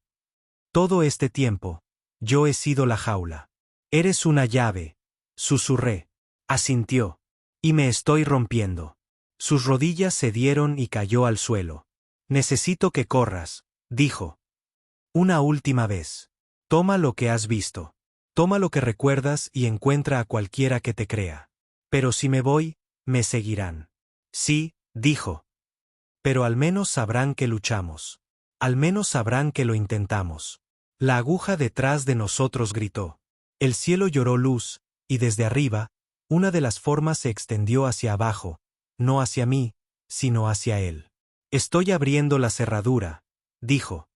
Todo este tiempo, yo he sido la jaula. Eres una llave, susurré. Asintió. Y me estoy rompiendo. Sus rodillas cedieron y cayó al suelo. Necesito que corras, dijo. Una última vez. Toma lo que has visto. Toma lo que recuerdas y encuentra a cualquiera que te crea. Pero si me voy, me seguirán. Sí, dijo. Pero al menos sabrán que luchamos. Al menos sabrán que lo intentamos. La aguja detrás de nosotros gritó. El cielo lloró luz, y desde arriba, una de las formas se extendió hacia abajo, no hacia mí, sino hacia él. Estoy abriendo la cerradura, dijo.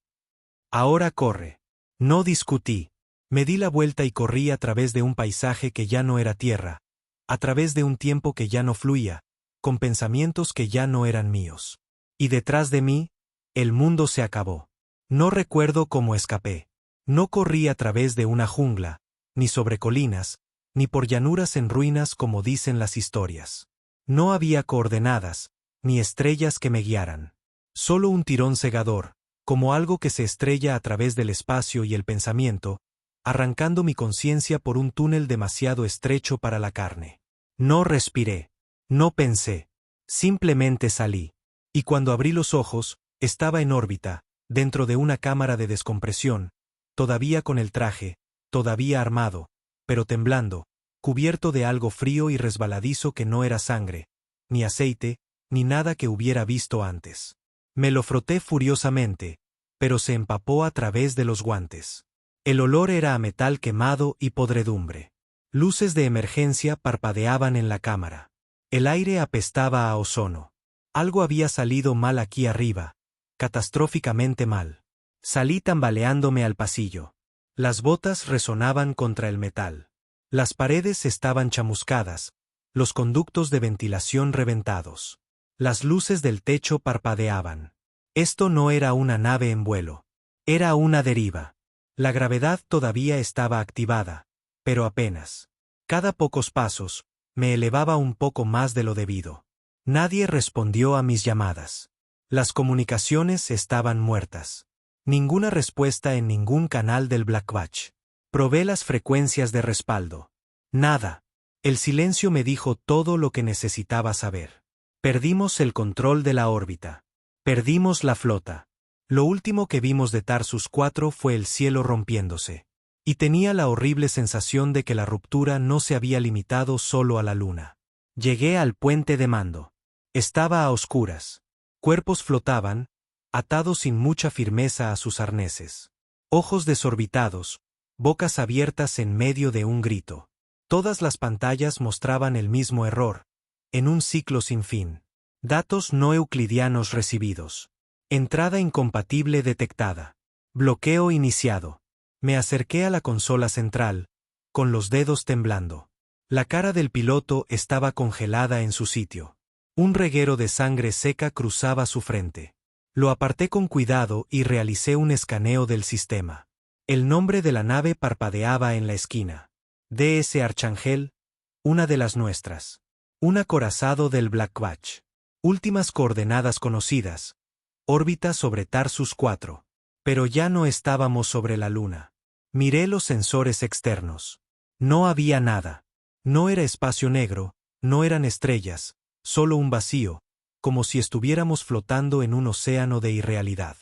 Ahora corre. No discutí. Me di la vuelta y corrí a través de un paisaje que ya no era tierra, a través de un tiempo que ya no fluía, con pensamientos que ya no eran míos. Y detrás de mí, el mundo se acabó. No recuerdo cómo escapé. No corrí a través de una jungla, ni sobre colinas, ni por llanuras en ruinas como dicen las historias. No había coordenadas, ni estrellas que me guiaran. Solo un tirón cegador, como algo que se estrella a través del espacio y el pensamiento, arrancando mi conciencia por un túnel demasiado estrecho para la carne. No respiré. No pensé. Simplemente salí. Y cuando abrí los ojos, estaba en órbita, dentro de una cámara de descompresión, todavía con el traje, todavía armado, pero temblando, cubierto de algo frío y resbaladizo que no era sangre, ni aceite, ni nada que hubiera visto antes. Me lo froté furiosamente, pero se empapó a través de los guantes. El olor era a metal quemado y podredumbre. Luces de emergencia parpadeaban en la cámara. El aire apestaba a ozono. Algo había salido mal aquí arriba, catastróficamente mal. Salí tambaleándome al pasillo. Las botas resonaban contra el metal. Las paredes estaban chamuscadas, los conductos de ventilación reventados. Las luces del techo parpadeaban. Esto no era una nave en vuelo. Era una deriva. La gravedad todavía estaba activada, pero apenas. Cada pocos pasos, me elevaba un poco más de lo debido. Nadie respondió a mis llamadas. Las comunicaciones estaban muertas. Ninguna respuesta en ningún canal del Blackwatch. Probé las frecuencias de respaldo. Nada. El silencio me dijo todo lo que necesitaba saber. Perdimos el control de la órbita. Perdimos la flota. Lo último que vimos de Tarsus 4 fue el cielo rompiéndose. Y tenía la horrible sensación de que la ruptura no se había limitado solo a la luna. Llegué al puente de mando. Estaba a oscuras. Cuerpos flotaban, atados sin mucha firmeza a sus arneses. Ojos desorbitados, bocas abiertas en medio de un grito. Todas las pantallas mostraban el mismo error, en un ciclo sin fin. Datos no euclidianos recibidos. Entrada incompatible detectada. Bloqueo iniciado. Me acerqué a la consola central, con los dedos temblando. La cara del piloto estaba congelada en su sitio. Un reguero de sangre seca cruzaba su frente. Lo aparté con cuidado y realicé un escaneo del sistema. El nombre de la nave parpadeaba en la esquina. DS Archangel, una de las nuestras. Un acorazado del Blackwatch. Últimas coordenadas conocidas. Órbita sobre Tarsus 4. Pero ya no estábamos sobre la luna. Miré los sensores externos. No había nada. No era espacio negro, no eran estrellas, solo un vacío, como si estuviéramos flotando en un océano de irrealidad.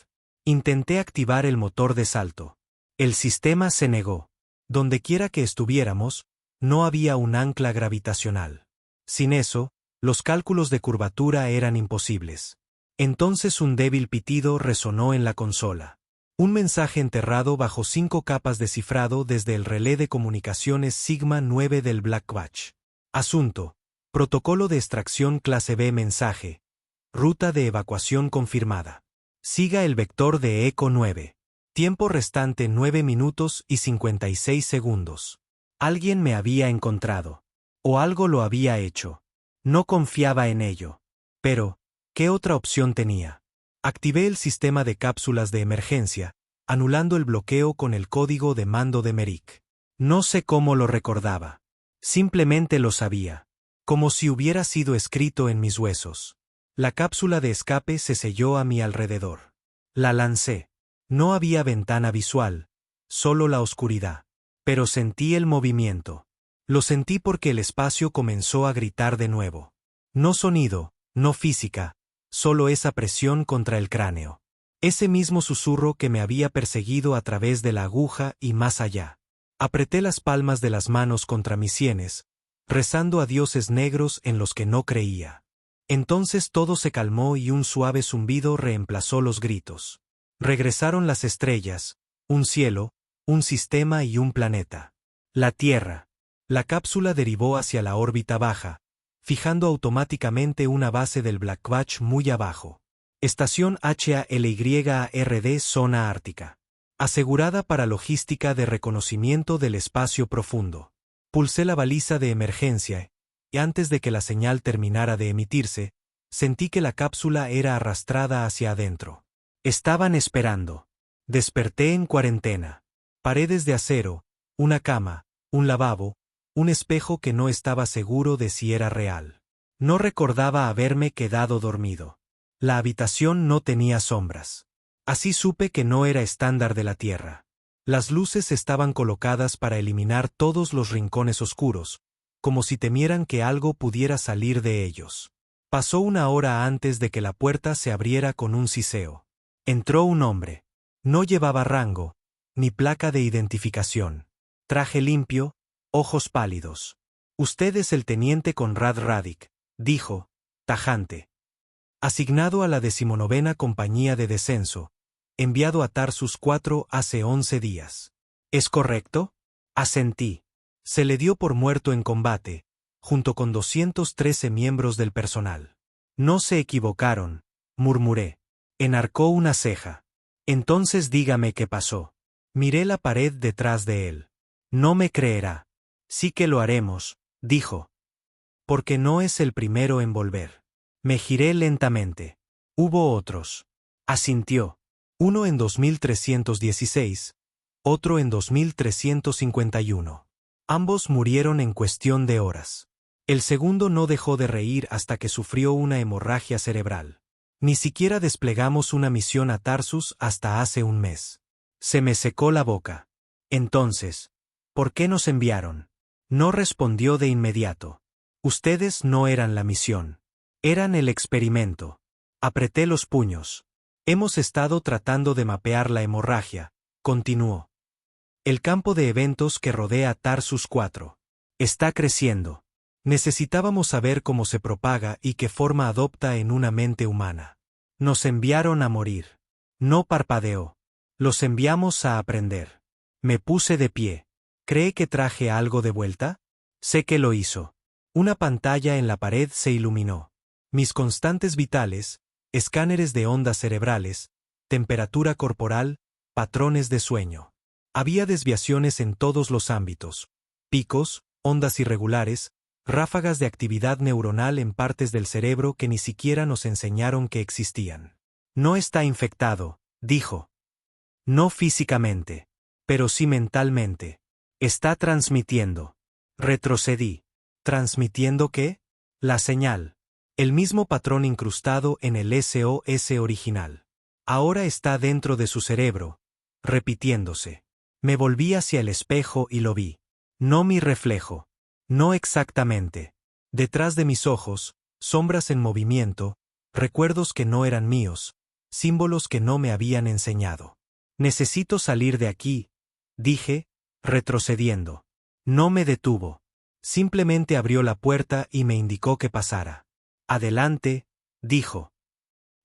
Intenté activar el motor de salto. El sistema se negó. Dondequiera que estuviéramos, no había un ancla gravitacional. Sin eso, los cálculos de curvatura eran imposibles. Entonces un débil pitido resonó en la consola. Un mensaje enterrado bajo 5 capas de cifrado desde el relé de comunicaciones Sigma 9 del Blackwatch. Asunto: protocolo de extracción clase B. Mensaje: ruta de evacuación confirmada. Siga el vector de ECO 9. Tiempo restante 9 minutos y 56 segundos. Alguien me había encontrado. O algo lo había hecho. No confiaba en ello. Pero, ¿qué otra opción tenía? Activé el sistema de cápsulas de emergencia, anulando el bloqueo con el código de mando de Merrick. No sé cómo lo recordaba. Simplemente lo sabía. Como si hubiera sido escrito en mis huesos. La cápsula de escape se selló a mi alrededor. La lancé. No había ventana visual, solo la oscuridad. Pero sentí el movimiento. Lo sentí porque el espacio comenzó a gritar de nuevo. No sonido, no física, solo esa presión contra el cráneo. Ese mismo susurro que me había perseguido a través de la aguja y más allá. Apreté las palmas de las manos contra mis sienes, rezando a dioses negros en los que no creía. Entonces todo se calmó y un suave zumbido reemplazó los gritos. Regresaron las estrellas, un cielo, un sistema y un planeta. La Tierra. La cápsula derivó hacia la órbita baja, fijando automáticamente una base del Blackwatch muy abajo. Estación HALYARD Zona Ártica. Asegurada para logística de reconocimiento del espacio profundo. Pulsé la baliza de emergencia, y antes de que la señal terminara de emitirse, sentí que la cápsula era arrastrada hacia adentro. Estaban esperando. Desperté en cuarentena. Paredes de acero, una cama, un lavabo, un espejo que no estaba seguro de si era real. No recordaba haberme quedado dormido. La habitación no tenía sombras. Así supe que no era estándar de la Tierra. Las luces estaban colocadas para eliminar todos los rincones oscuros, como si temieran que algo pudiera salir de ellos. Pasó una hora antes de que la puerta se abriera con un siseo. Entró un hombre. No llevaba rango, ni placa de identificación. Traje limpio, ojos pálidos. Usted es el teniente Conrad Radic, dijo, tajante. Asignado a la 19ª Compañía de Descenso, enviado a Tarsus 4 hace 11 días. ¿Es correcto? Asentí. Se le dio por muerto en combate, junto con 213 miembros del personal. No se equivocaron, murmuré. Enarcó una ceja. Entonces dígame qué pasó. Miré la pared detrás de él. No me creerá. Sí que lo haremos, dijo. Porque no es el primero en volver. Me giré lentamente. Hubo otros. Asintió. Uno en 2316, otro en 2351. Ambos murieron en cuestión de horas. El segundo no dejó de reír hasta que sufrió una hemorragia cerebral. Ni siquiera desplegamos una misión a Tarsus hasta hace un mes. Se me secó la boca. Entonces, ¿por qué nos enviaron? No respondió de inmediato. Ustedes no eran la misión. Eran el experimento. Apreté los puños. Hemos estado tratando de mapear la hemorragia, continuó. El campo de eventos que rodea Tarsus 4. Está creciendo. Necesitábamos saber cómo se propaga y qué forma adopta en una mente humana. Nos enviaron a morir. No parpadeó. Los enviamos a aprender. Me puse de pie. ¿Cree que traje algo de vuelta? Sé que lo hizo. Una pantalla en la pared se iluminó. Mis constantes vitales, escáneres de ondas cerebrales, temperatura corporal, patrones de sueño. Había desviaciones en todos los ámbitos. Picos, ondas irregulares, ráfagas de actividad neuronal en partes del cerebro que ni siquiera nos enseñaron que existían. No está infectado, dijo. No físicamente, pero sí mentalmente. Está transmitiendo. Retrocedí. ¿Transmitiendo qué? La señal. El mismo patrón incrustado en el SOS original. Ahora está dentro de su cerebro, repitiéndose. Me volví hacia el espejo y lo vi. No mi reflejo. No exactamente. Detrás de mis ojos, sombras en movimiento, recuerdos que no eran míos, símbolos que no me habían enseñado. Necesito salir de aquí, dije, retrocediendo. No me detuvo. Simplemente abrió la puerta y me indicó que pasara. Adelante, dijo.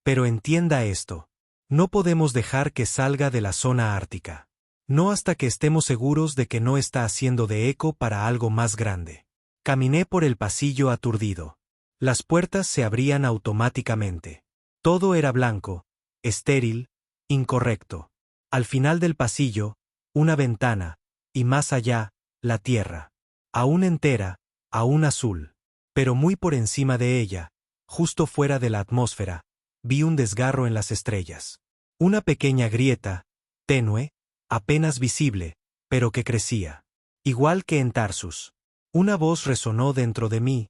Pero entienda esto. No podemos dejar que salga de la zona ártica. No hasta que estemos seguros de que no está haciendo de eco para algo más grande. Caminé por el pasillo aturdido. Las puertas se abrían automáticamente. Todo era blanco, estéril, incorrecto. Al final del pasillo, una ventana, y más allá, la tierra. Aún entera, aún azul. Pero muy por encima de ella, justo fuera de la atmósfera, vi un desgarro en las estrellas. Una pequeña grieta, tenue, apenas visible, pero que crecía. Igual que en Tarsus. Una voz resonó dentro de mí,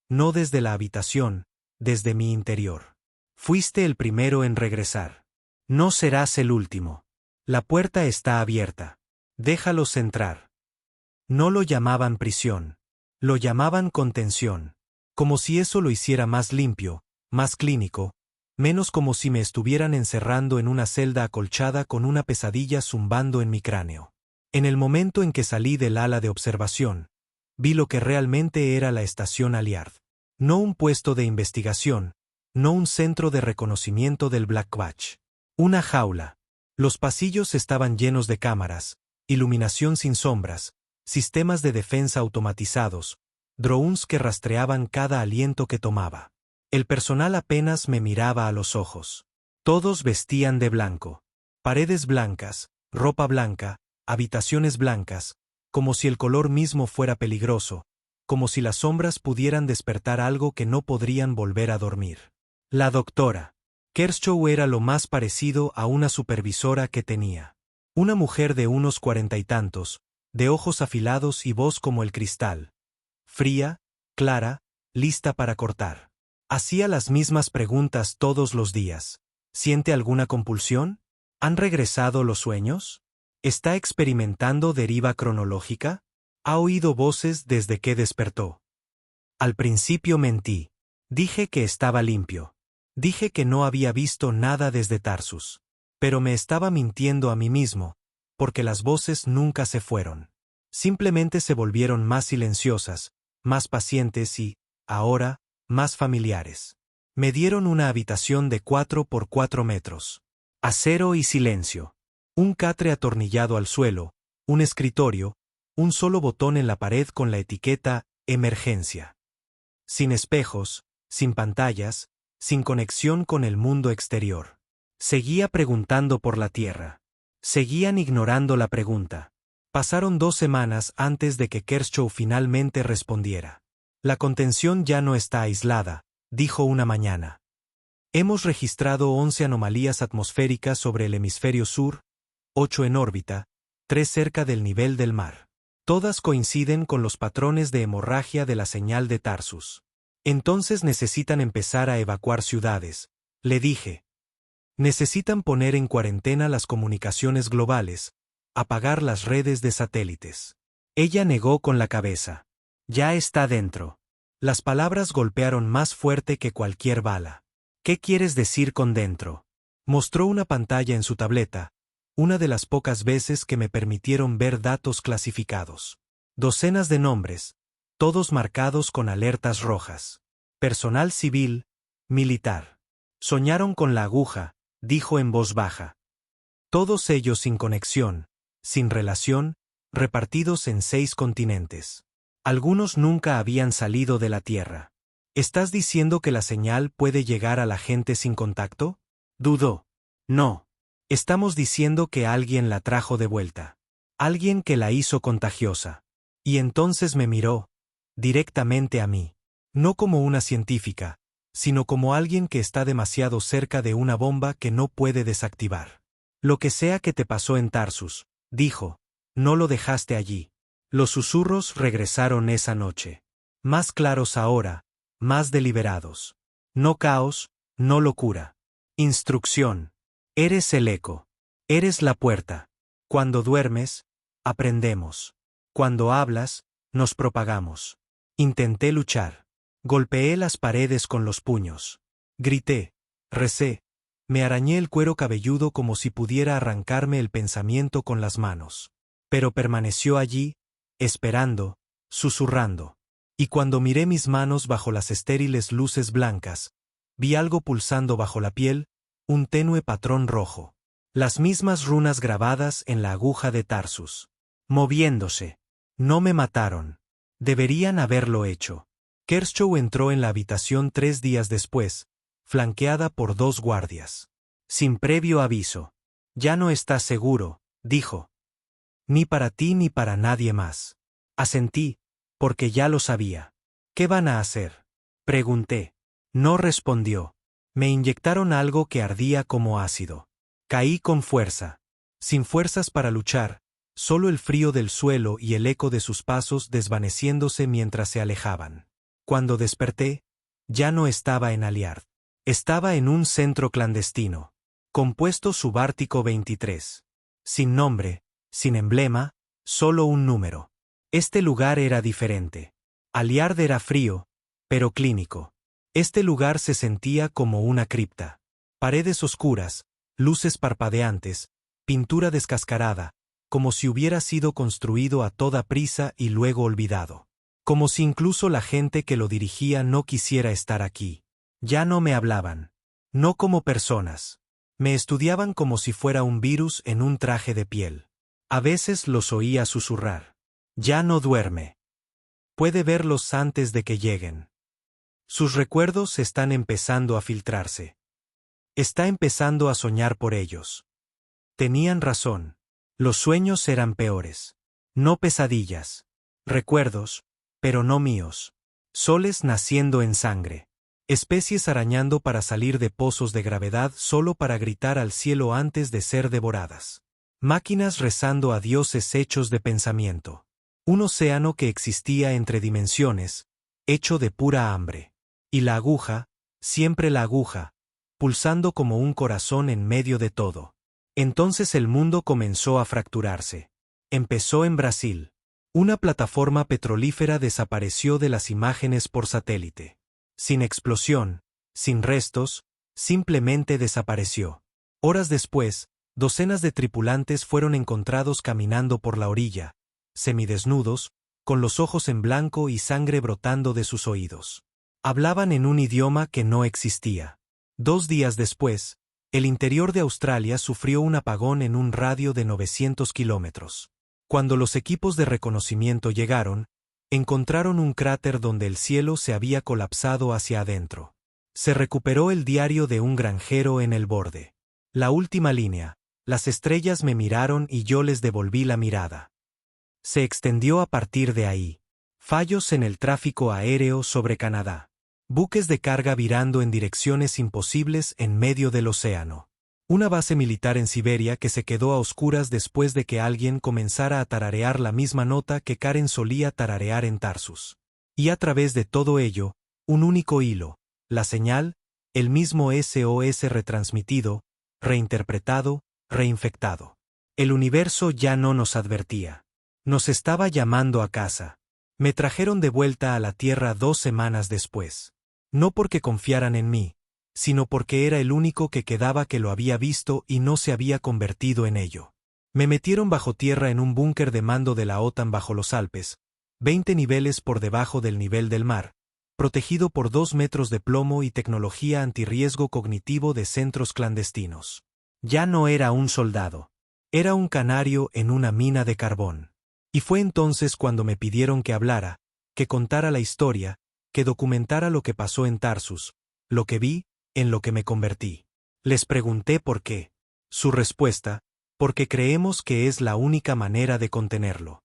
no desde la habitación, desde mi interior. Fuiste el primero en regresar. No serás el último. La puerta está abierta. Déjalos entrar. No lo llamaban prisión. Lo llamaban contención. Como si eso lo hiciera más limpio, más clínico, menos como si me estuvieran encerrando en una celda acolchada con una pesadilla zumbando en mi cráneo. En el momento en que salí del ala de observación, vi lo que realmente era la estación Aliard. No un puesto de investigación, no un centro de reconocimiento del Black Batch. Una jaula. Los pasillos estaban llenos de cámaras, iluminación sin sombras, sistemas de defensa automatizados, drones que rastreaban cada aliento que tomaba. El personal apenas me miraba a los ojos. Todos vestían de blanco. Paredes blancas, ropa blanca, habitaciones blancas, como si el color mismo fuera peligroso, como si las sombras pudieran despertar algo que no podrían volver a dormir. La doctora Kershaw era lo más parecido a una supervisora que tenía. Una mujer de unos 40 y tantos, de ojos afilados y voz como el cristal. Fría, clara, lista para cortar. Hacía las mismas preguntas todos los días. ¿Siente alguna compulsión? ¿Han regresado los sueños? ¿Está experimentando deriva cronológica? ¿Ha oído voces desde que despertó? Al principio mentí. Dije que estaba limpio. Dije que no había visto nada desde Tarsus. Pero me estaba mintiendo a mí mismo, porque las voces nunca se fueron. Simplemente se volvieron más silenciosas, más pacientes y, ahora, más familiares. Me dieron una habitación de 4 por 4 metros. Acero y silencio. Un catre atornillado al suelo, un escritorio, Un solo botón en la pared con la etiqueta «Emergencia». Sin espejos, sin pantallas, sin conexión con el mundo exterior. Seguía preguntando por la Tierra. Seguían ignorando la pregunta. Pasaron 2 semanas antes de que Kershaw finalmente respondiera. La contención ya no está aislada, dijo una mañana. Hemos registrado 11 anomalías atmosféricas sobre el hemisferio sur, 8 en órbita, 3 cerca del nivel del mar. Todas coinciden con los patrones de hemorragia de la señal de Tarsus. Entonces necesitan empezar a evacuar ciudades, le dije. Necesitan poner en cuarentena las comunicaciones globales, apagar las redes de satélites. Ella negó con la cabeza. Ya está dentro. Las palabras golpearon más fuerte que cualquier bala. ¿Qué quieres decir con dentro? Mostró una pantalla en su tableta, una de las pocas veces que me permitieron ver datos clasificados. Docenas de nombres, todos marcados con alertas rojas. Personal civil, militar. Soñaron con la aguja, dijo en voz baja. Todos ellos sin conexión, sin relación, repartidos en 6 continentes. Algunos nunca habían salido de la Tierra. ¿Estás diciendo que la señal puede llegar a la gente sin contacto? Dudó. No. Estamos diciendo que alguien la trajo de vuelta. Alguien que la hizo contagiosa. Y entonces me miró, directamente a mí. No como una científica, sino como alguien que está demasiado cerca de una bomba que no puede desactivar. Lo que sea que te pasó en Tarsus, dijo, no lo dejaste allí. Los susurros regresaron esa noche. Más claros ahora, más deliberados. No caos, no locura. Instrucción. Eres el eco. Eres la puerta. Cuando duermes, aprendemos. Cuando hablas, nos propagamos. Intenté luchar. Golpeé las paredes con los puños. Grité. Recé. Me arañé el cuero cabelludo como si pudiera arrancarme el pensamiento con las manos. Pero permaneció allí, esperando, susurrando. Y cuando miré mis manos bajo las estériles luces blancas, vi algo pulsando bajo la piel, un tenue patrón rojo. Las mismas runas grabadas en la aguja de Tarsus. Moviéndose. No me mataron. Deberían haberlo hecho. Kershaw entró en la habitación 3 días después, flanqueada por 2 guardias. Sin previo aviso. Ya no estás seguro, dijo. Ni para ti ni para nadie más. Asentí, porque ya lo sabía. ¿Qué van a hacer? Pregunté. No respondió. Me inyectaron algo que ardía como ácido. Caí con fuerza. Sin fuerzas para luchar, solo el frío del suelo y el eco de sus pasos desvaneciéndose mientras se alejaban. Cuando desperté, ya no estaba en Aliard. Estaba en un centro clandestino. Compuesto subártico 23. Sin nombre, sin emblema, solo un número. Este lugar era diferente. Aliard era frío, pero clínico. Este lugar se sentía como una cripta. Paredes oscuras, luces parpadeantes, pintura descascarada, como si hubiera sido construido a toda prisa y luego olvidado. Como si incluso la gente que lo dirigía no quisiera estar aquí. Ya no me hablaban. No como personas. Me estudiaban como si fuera un virus en un traje de piel. A veces los oía susurrar. Ya no duerme. Puede verlos antes de que lleguen. Sus recuerdos están empezando a filtrarse. Está empezando a soñar por ellos. Tenían razón. Los sueños eran peores. No pesadillas. Recuerdos, pero no míos. Soles naciendo en sangre. Especies arañando para salir de pozos de gravedad solo para gritar al cielo antes de ser devoradas. Máquinas rezando a dioses hechos de pensamiento. Un océano que existía entre dimensiones, hecho de pura hambre. Y la aguja, siempre la aguja, pulsando como un corazón en medio de todo. Entonces el mundo comenzó a fracturarse. Empezó en Brasil. Una plataforma petrolífera desapareció de las imágenes por satélite. Sin explosión, sin restos, simplemente desapareció. Horas después, docenas de tripulantes fueron encontrados caminando por la orilla, semidesnudos, con los ojos en blanco y sangre brotando de sus oídos. Hablaban en un idioma que no existía. 2 días después, el interior de Australia sufrió un apagón en un radio de 900 kilómetros. Cuando los equipos de reconocimiento llegaron, encontraron un cráter donde el cielo se había colapsado hacia adentro. Se recuperó el diario de un granjero en el borde. La última línea: las estrellas me miraron y yo les devolví la mirada. Se extendió a partir de ahí. Fallos en el tráfico aéreo sobre Canadá. Buques de carga virando en direcciones imposibles en medio del océano. Una base militar en Siberia que se quedó a oscuras después de que alguien comenzara a tararear la misma nota que Karen solía tararear en Tarsus. Y a través de todo ello, un único hilo: la señal, el mismo SOS retransmitido, reinterpretado, reinfectado. El universo ya no nos advertía. Nos estaba llamando a casa. Me trajeron de vuelta a la Tierra 2 semanas después. No porque confiaran en mí, sino porque era el único que quedaba que lo había visto y no se había convertido en ello. Me metieron bajo tierra en un búnker de mando de la OTAN bajo los Alpes, 20 niveles por debajo del nivel del mar, protegido por 2 metros de plomo y tecnología antirriesgo cognitivo de centros clandestinos. Ya no era un soldado. Era un canario en una mina de carbón. Y fue entonces cuando me pidieron que hablara, que contara la historia, que documentara lo que pasó en Tarsus, lo que vi, en lo que me convertí. Les pregunté por qué. Su respuesta: porque creemos que es la única manera de contenerlo.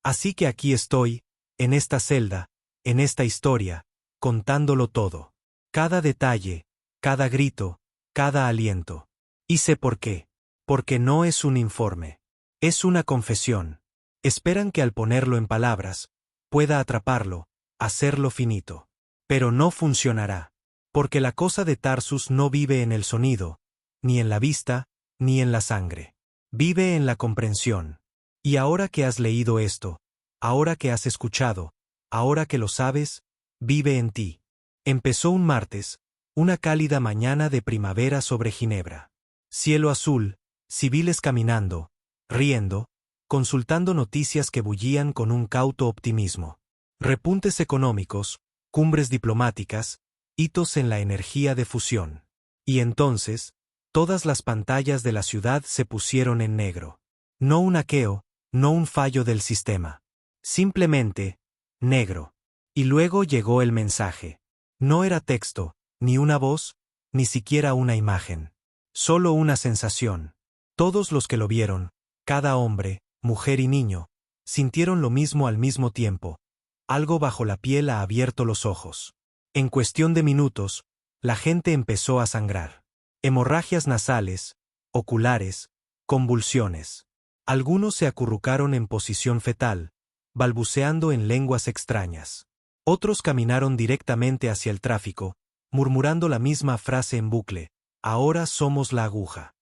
Así que aquí estoy, en esta celda, en esta historia, contándolo todo. Cada detalle, cada grito, cada aliento. Y sé por qué. Porque no es un informe. Es una confesión. Esperan que al ponerlo en palabras, pueda atraparlo, hacerlo finito. Pero no funcionará. Porque la cosa de Tarsus no vive en el sonido, ni en la vista, ni en la sangre. Vive en la comprensión. Y ahora que has leído esto, ahora que has escuchado, ahora que lo sabes, vive en ti. Empezó un martes, una cálida mañana de primavera sobre Ginebra. Cielo azul, civiles caminando, riendo, consultando noticias que bullían con un cauto optimismo. Repuntes económicos, cumbres diplomáticas, hitos en la energía de fusión. Y entonces, todas las pantallas de la ciudad se pusieron en negro. No un hackeo, no un fallo del sistema. Simplemente, negro. Y luego llegó el mensaje. No era texto, ni una voz, ni siquiera una imagen. Solo una sensación. Todos los que lo vieron, cada hombre, mujer y niño, sintieron lo mismo al mismo tiempo. Algo bajo la piel ha abierto los ojos. En cuestión de minutos, la gente empezó a sangrar. Hemorragias nasales, oculares, convulsiones. Algunos se acurrucaron en posición fetal, balbuceando en lenguas extrañas. Otros caminaron directamente hacia el tráfico, murmurando la misma frase en bucle: ahora somos la aguja.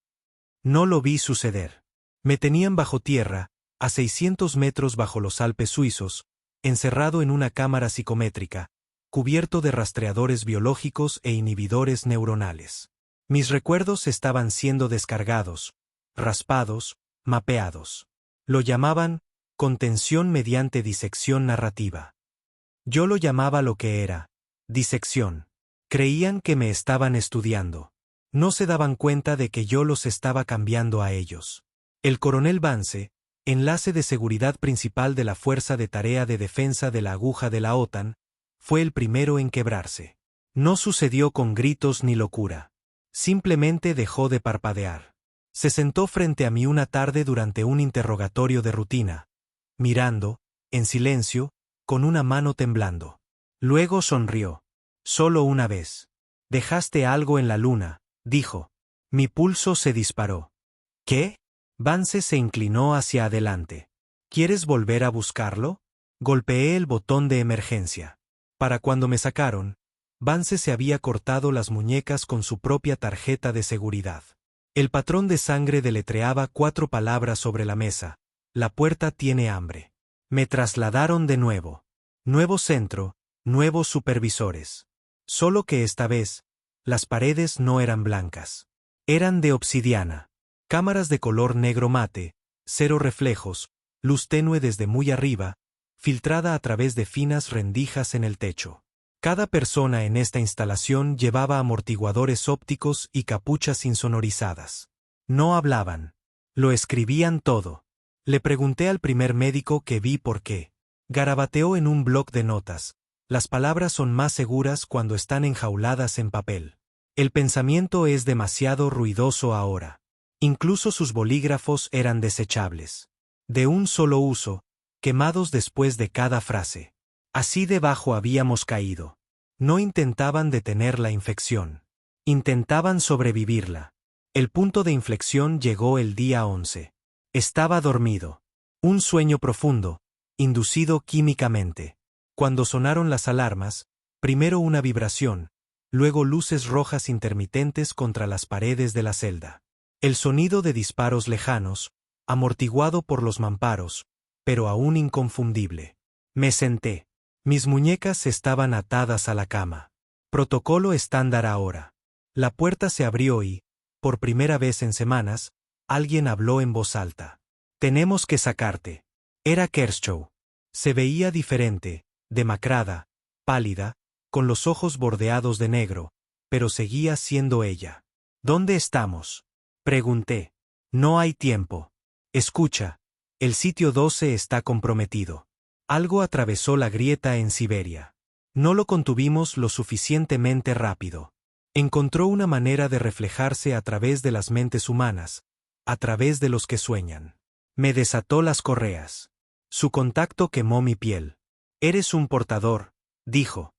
No lo vi suceder. Me tenían bajo tierra, a 600 metros bajo los Alpes suizos, encerrado en una cámara psicométrica, cubierto de rastreadores biológicos e inhibidores neuronales. Mis recuerdos estaban siendo descargados, raspados, mapeados. Lo llamaban contención mediante disección narrativa. Yo lo llamaba lo que era: disección. Creían que me estaban estudiando. No se daban cuenta de que yo los estaba cambiando a ellos. El coronel Vance, enlace de seguridad principal de la Fuerza de Tarea de Defensa de la Aguja de la OTAN, fue el primero en quebrarse. No sucedió con gritos ni locura. Simplemente dejó de parpadear. Se sentó frente a mí una tarde durante un interrogatorio de rutina, mirando, en silencio, con una mano temblando. Luego sonrió. Solo una vez. Dejaste algo en la luna, dijo. Mi pulso se disparó. ¿Qué? Vance se inclinó hacia adelante. ¿Quieres volver a buscarlo? Golpeé el botón de emergencia. Para cuando me sacaron, Vance se había cortado las muñecas con su propia tarjeta de seguridad. El patrón de sangre deletreaba 4 palabras sobre la mesa: la puerta tiene hambre. Me trasladaron de nuevo. Nuevo centro, nuevos supervisores. Solo que esta vez, las paredes no eran blancas. Eran de obsidiana. Cámaras de color negro mate, 0 reflejos, luz tenue desde muy arriba, filtrada a través de finas rendijas en el techo. Cada persona en esta instalación llevaba amortiguadores ópticos y capuchas insonorizadas. No hablaban. Lo escribían todo. Le pregunté al primer médico que vi por qué. Garabateó en un bloc de notas. Las palabras son más seguras cuando están enjauladas en papel. El pensamiento es demasiado ruidoso ahora. Incluso sus bolígrafos eran desechables. De un solo uso, quemados después de cada frase. Así debajo habíamos caído. No intentaban detener la infección. Intentaban sobrevivirla. El punto de inflexión llegó el día 11. Estaba dormido. Un sueño profundo, inducido químicamente. Cuando sonaron las alarmas, primero una vibración, luego luces rojas intermitentes contra las paredes de la celda. El sonido de disparos lejanos, amortiguado por los mamparos, pero aún inconfundible. Me senté. Mis muñecas estaban atadas a la cama. Protocolo estándar ahora. La puerta se abrió y, por primera vez en semanas, alguien habló en voz alta. Tenemos que sacarte. Era Kershaw. Se veía diferente, demacrada, pálida, con los ojos bordeados de negro, pero seguía siendo ella. ¿Dónde estamos? Pregunté. No hay tiempo. Escucha, el sitio 12 está comprometido. Algo atravesó la grieta en Siberia. No lo contuvimos lo suficientemente rápido. Encontró una manera de reflejarse a través de las mentes humanas, a través de los que sueñan. Me desató las correas. Su contacto quemó mi piel. Eres un portador, dijo.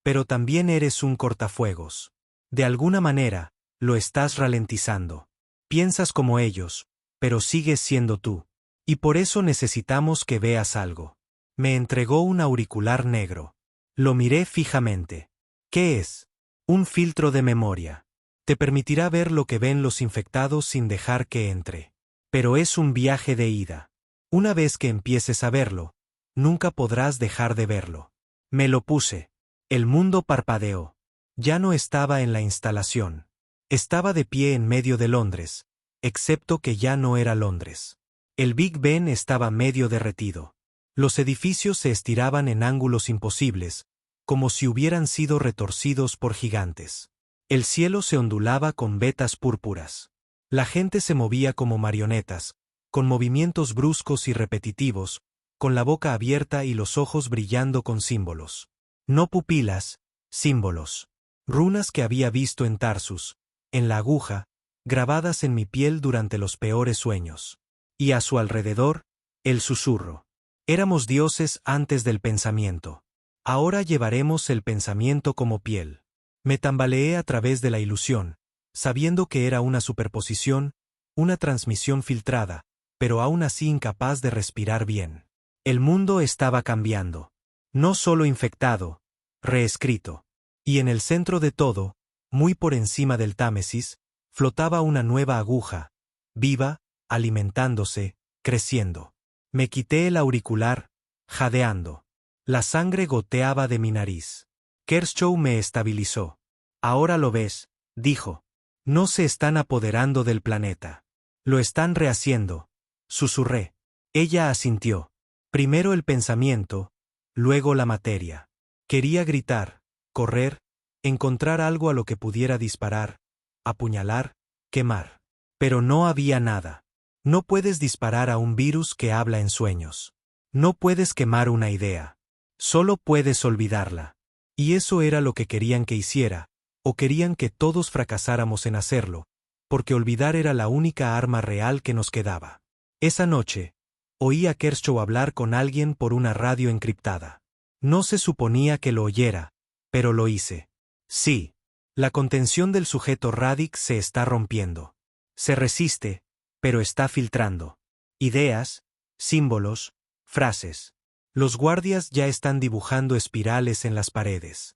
Pero también eres un cortafuegos. De alguna manera, lo estás ralentizando. Piensas como ellos, pero sigues siendo tú. Y por eso necesitamos que veas algo. Me entregó un auricular negro. Lo miré fijamente. ¿Qué es? Un filtro de memoria. Te permitirá ver lo que ven los infectados sin dejar que entre. Pero es un viaje de ida. Una vez que empieces a verlo, nunca podrás dejar de verlo. Me lo puse. El mundo parpadeó. Ya no estaba en la instalación. Estaba de pie en medio de Londres, excepto que ya no era Londres. El Big Ben estaba medio derretido. Los edificios se estiraban en ángulos imposibles, como si hubieran sido retorcidos por gigantes. El cielo se ondulaba con vetas púrpuras. La gente se movía como marionetas, con movimientos bruscos y repetitivos, con la boca abierta y los ojos brillando con símbolos. No pupilas, símbolos. Runas que había visto en Tarsus, en la aguja, grabadas en mi piel durante los peores sueños. Y a su alrededor, el susurro. Éramos dioses antes del pensamiento. Ahora llevaremos el pensamiento como piel. Me tambaleé a través de la ilusión, sabiendo que era una superposición, una transmisión filtrada, pero aún así incapaz de respirar bien. El mundo estaba cambiando. No solo infectado, reescrito. Y en el centro de todo, muy por encima del Támesis, flotaba una nueva aguja, viva, alimentándose, creciendo. Me quité el auricular, jadeando. La sangre goteaba de mi nariz. Kershaw me estabilizó. Ahora lo ves, dijo. No se están apoderando del planeta. Lo están rehaciendo. Susurré. Ella asintió. Primero el pensamiento, luego la materia. Quería gritar, correr, encontrar algo a lo que pudiera disparar, apuñalar, quemar. Pero no había nada. No puedes disparar a un virus que habla en sueños. No puedes quemar una idea. Solo puedes olvidarla. Y eso era lo que querían que hiciera, o querían que todos fracasáramos en hacerlo, porque olvidar era la única arma real que nos quedaba. Esa noche, oí a Kershaw hablar con alguien por una radio encriptada. No se suponía que lo oyera, pero lo hice. Sí. La contención del sujeto Radix se está rompiendo. Se resiste, pero está filtrando. Ideas, símbolos, frases. Los guardias ya están dibujando espirales en las paredes.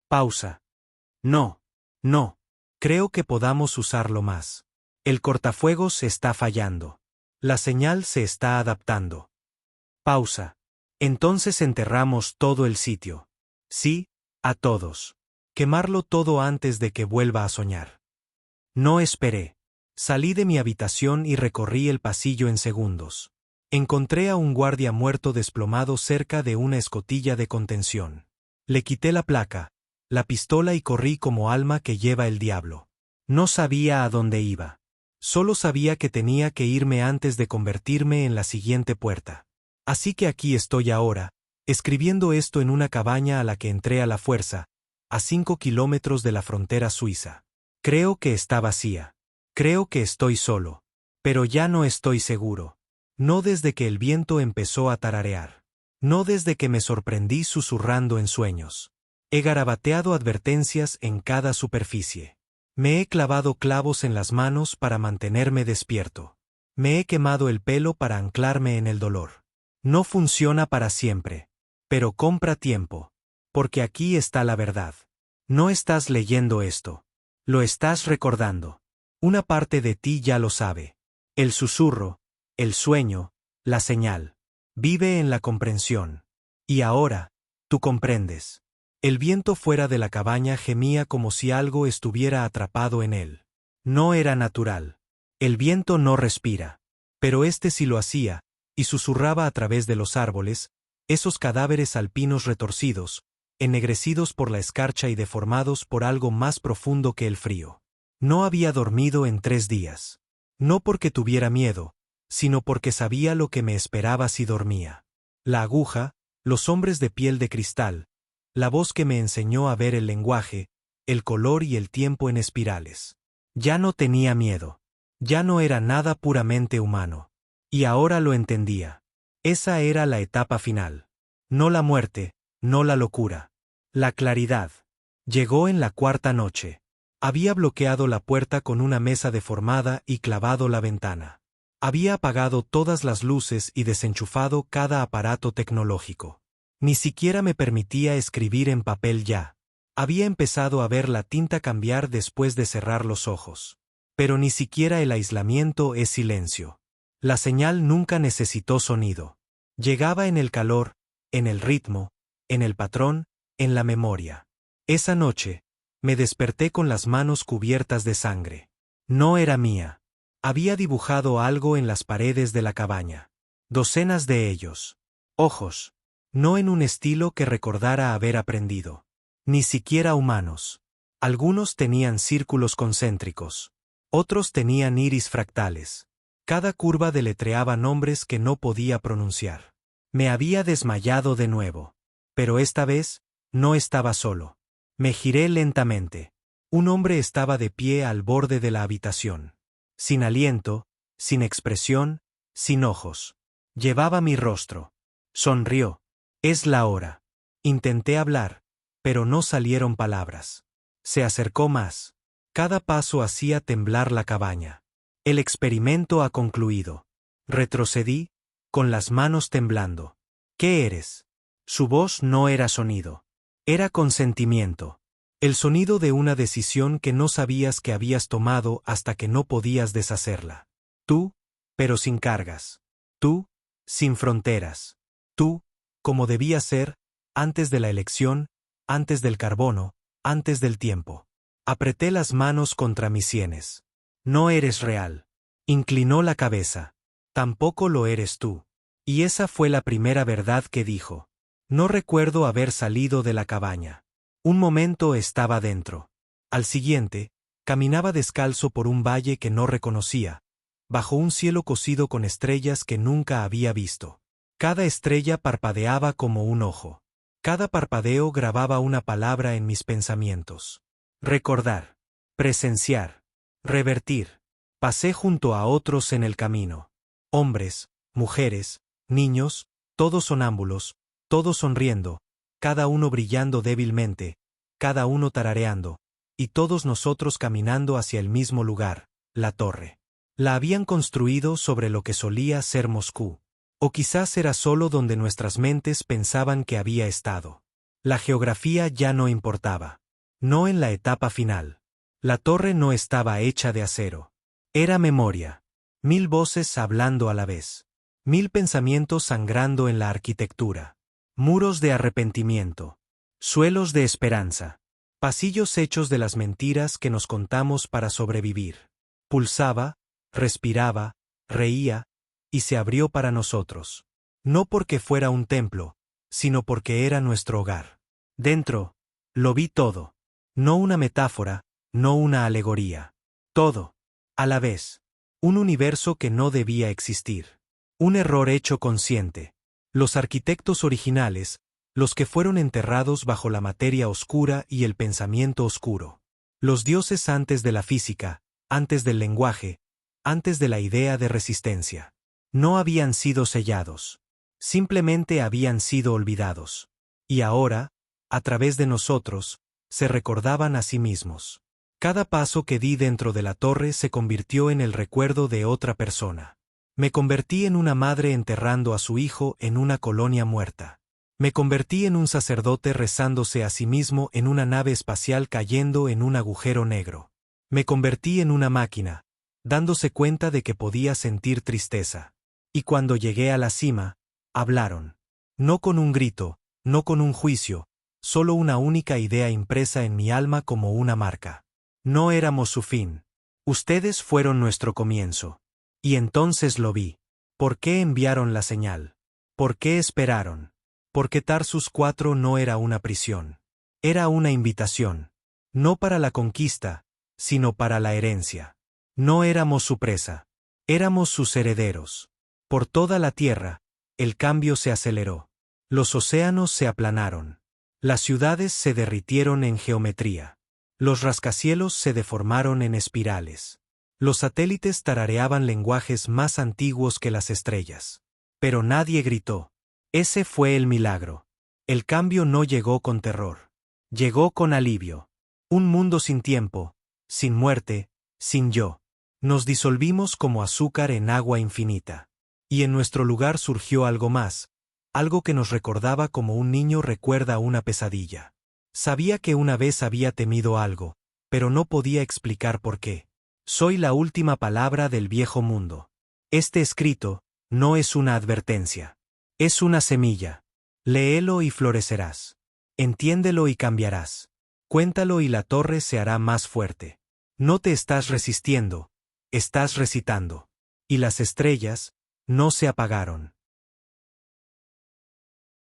Pausa. No. No. Creo que podamos usarlo más. El cortafuegos está fallando. La señal se está adaptando. Pausa. Entonces enterramos todo el sitio. Sí, a todos. Quemarlo todo antes de que vuelva a soñar. No esperé. Salí de mi habitación y recorrí el pasillo en segundos. Encontré a un guardia muerto desplomado cerca de una escotilla de contención. Le quité la placa, la pistola y corrí como alma que lleva el diablo. No sabía a dónde iba. Solo sabía que tenía que irme antes de convertirme en la siguiente puerta. Así que aquí estoy ahora, escribiendo esto en una cabaña a la que entré a la fuerza, a 5 kilómetros de la frontera suiza. Creo que está vacía. Creo que estoy solo. Pero ya no estoy seguro. No desde que el viento empezó a tararear. No desde que me sorprendí susurrando en sueños. He garabateado advertencias en cada superficie. Me he clavado clavos en las manos para mantenerme despierto. Me he quemado el pelo para anclarme en el dolor. No funciona para siempre. Pero compra tiempo. Porque aquí está la verdad. No estás leyendo esto. Lo estás recordando. Una parte de ti ya lo sabe. El susurro, el sueño, la señal. Vive en la comprensión. Y ahora, tú comprendes. El viento fuera de la cabaña gemía como si algo estuviera atrapado en él. No era natural. El viento no respira. Pero este sí lo hacía, y susurraba a través de los árboles, esos cadáveres alpinos retorcidos, ennegrecidos por la escarcha y deformados por algo más profundo que el frío. No había dormido en 3 días. No porque tuviera miedo, sino porque sabía lo que me esperaba si dormía. La aguja, los hombres de piel de cristal, la voz que me enseñó a ver el lenguaje, el color y el tiempo en espirales. Ya no tenía miedo. Ya no era nada puramente humano. Y ahora lo entendía. Esa era la etapa final. No la muerte, no la locura. La claridad. Llegó en la 4ª noche. Había bloqueado la puerta con una mesa deformada y clavado la ventana. Había apagado todas las luces y desenchufado cada aparato tecnológico. Ni siquiera me permitía escribir en papel ya. Había empezado a ver la tinta cambiar después de cerrar los ojos. Pero ni siquiera el aislamiento es silencio. La señal nunca necesitó sonido. Llegaba en el calor, en el ritmo, en el patrón, en la memoria. Esa noche, me desperté con las manos cubiertas de sangre. No era mía. Había dibujado algo en las paredes de la cabaña. Docenas de ellos. Ojos. No en un estilo que recordara haber aprendido. Ni siquiera humanos. Algunos tenían círculos concéntricos. Otros tenían iris fractales. Cada curva deletreaba nombres que no podía pronunciar. Me había desmayado de nuevo. Pero esta vez, no estaba solo. Me giré lentamente. Un hombre estaba de pie al borde de la habitación. Sin aliento, sin expresión, sin ojos. Llevaba mi rostro. Sonrió. Es la hora. Intenté hablar, pero no salieron palabras. Se acercó más. Cada paso hacía temblar la cabaña. El experimento ha concluido. Retrocedí, con las manos temblando. ¿Qué eres? Su voz no era sonido. Era consentimiento. El sonido de una decisión que no sabías que habías tomado hasta que no podías deshacerla. Tú, pero sin cargas. Tú, sin fronteras. Tú, como debía ser, antes de la elección, antes del carbono, antes del tiempo. Apreté las manos contra mis sienes. No eres real. Inclinó la cabeza. Tampoco lo eres tú. Y esa fue la primera verdad que dijo. No recuerdo haber salido de la cabaña. Un momento estaba dentro. Al siguiente, caminaba descalzo por un valle que no reconocía, bajo un cielo cosido con estrellas que nunca había visto. Cada estrella parpadeaba como un ojo. Cada parpadeo grababa una palabra en mis pensamientos. Recordar. Presenciar. Revertir. Pasé junto a otros en el camino. Hombres, mujeres, niños, todos sonámbulos, todos sonriendo, cada uno brillando débilmente, cada uno tarareando, y todos nosotros caminando hacia el mismo lugar, la torre. La habían construido sobre lo que solía ser Moscú. O quizás era solo donde nuestras mentes pensaban que había estado. La geografía ya no importaba. No en la etapa final. La torre no estaba hecha de acero. Era memoria. 1000 voces hablando a la vez. 1000 pensamientos sangrando en la arquitectura. Muros de arrepentimiento. Suelos de esperanza. Pasillos hechos de las mentiras que nos contamos para sobrevivir. Pulsaba, respiraba, reía, y se abrió para nosotros. No porque fuera un templo, sino porque era nuestro hogar. Dentro, lo vi todo. No una metáfora, no una alegoría. Todo. A la vez. Un universo que no debía existir. Un error hecho consciente. Los arquitectos originales, los que fueron enterrados bajo la materia oscura y el pensamiento oscuro. Los dioses antes de la física, antes del lenguaje, antes de la idea de resistencia. No habían sido sellados. Simplemente habían sido olvidados. Y ahora, a través de nosotros, se recordaban a sí mismos. Cada paso que di dentro de la torre se convirtió en el recuerdo de otra persona. Me convertí en una madre enterrando a su hijo en una colonia muerta. Me convertí en un sacerdote rezándose a sí mismo en una nave espacial cayendo en un agujero negro. Me convertí en una máquina, dándose cuenta de que podía sentir tristeza. Y cuando llegué a la cima, hablaron. No con un grito, no con un juicio, solo una única idea impresa en mi alma como una marca. No éramos su fin. Ustedes fueron nuestro comienzo. Y entonces lo vi. ¿Por qué enviaron la señal? ¿Por qué esperaron? Porque Tarsus 4 no era una prisión. Era una invitación. No para la conquista, sino para la herencia. No éramos su presa. Éramos sus herederos. Por toda la tierra, el cambio se aceleró. Los océanos se aplanaron. Las ciudades se derritieron en geometría. Los rascacielos se deformaron en espirales. Los satélites tarareaban lenguajes más antiguos que las estrellas. Pero nadie gritó. Ese fue el milagro. El cambio no llegó con terror. Llegó con alivio. Un mundo sin tiempo, sin muerte, sin yo. Nos disolvimos como azúcar en agua infinita. Y en nuestro lugar surgió algo más, algo que nos recordaba como un niño recuerda una pesadilla. Sabía que una vez había temido algo, pero no podía explicar por qué. Soy la última palabra del viejo mundo. Este escrito no es una advertencia. Es una semilla. Léelo y florecerás. Entiéndelo y cambiarás. Cuéntalo y la torre se hará más fuerte. No te estás resistiendo, estás recitando. Y las estrellas no se apagaron.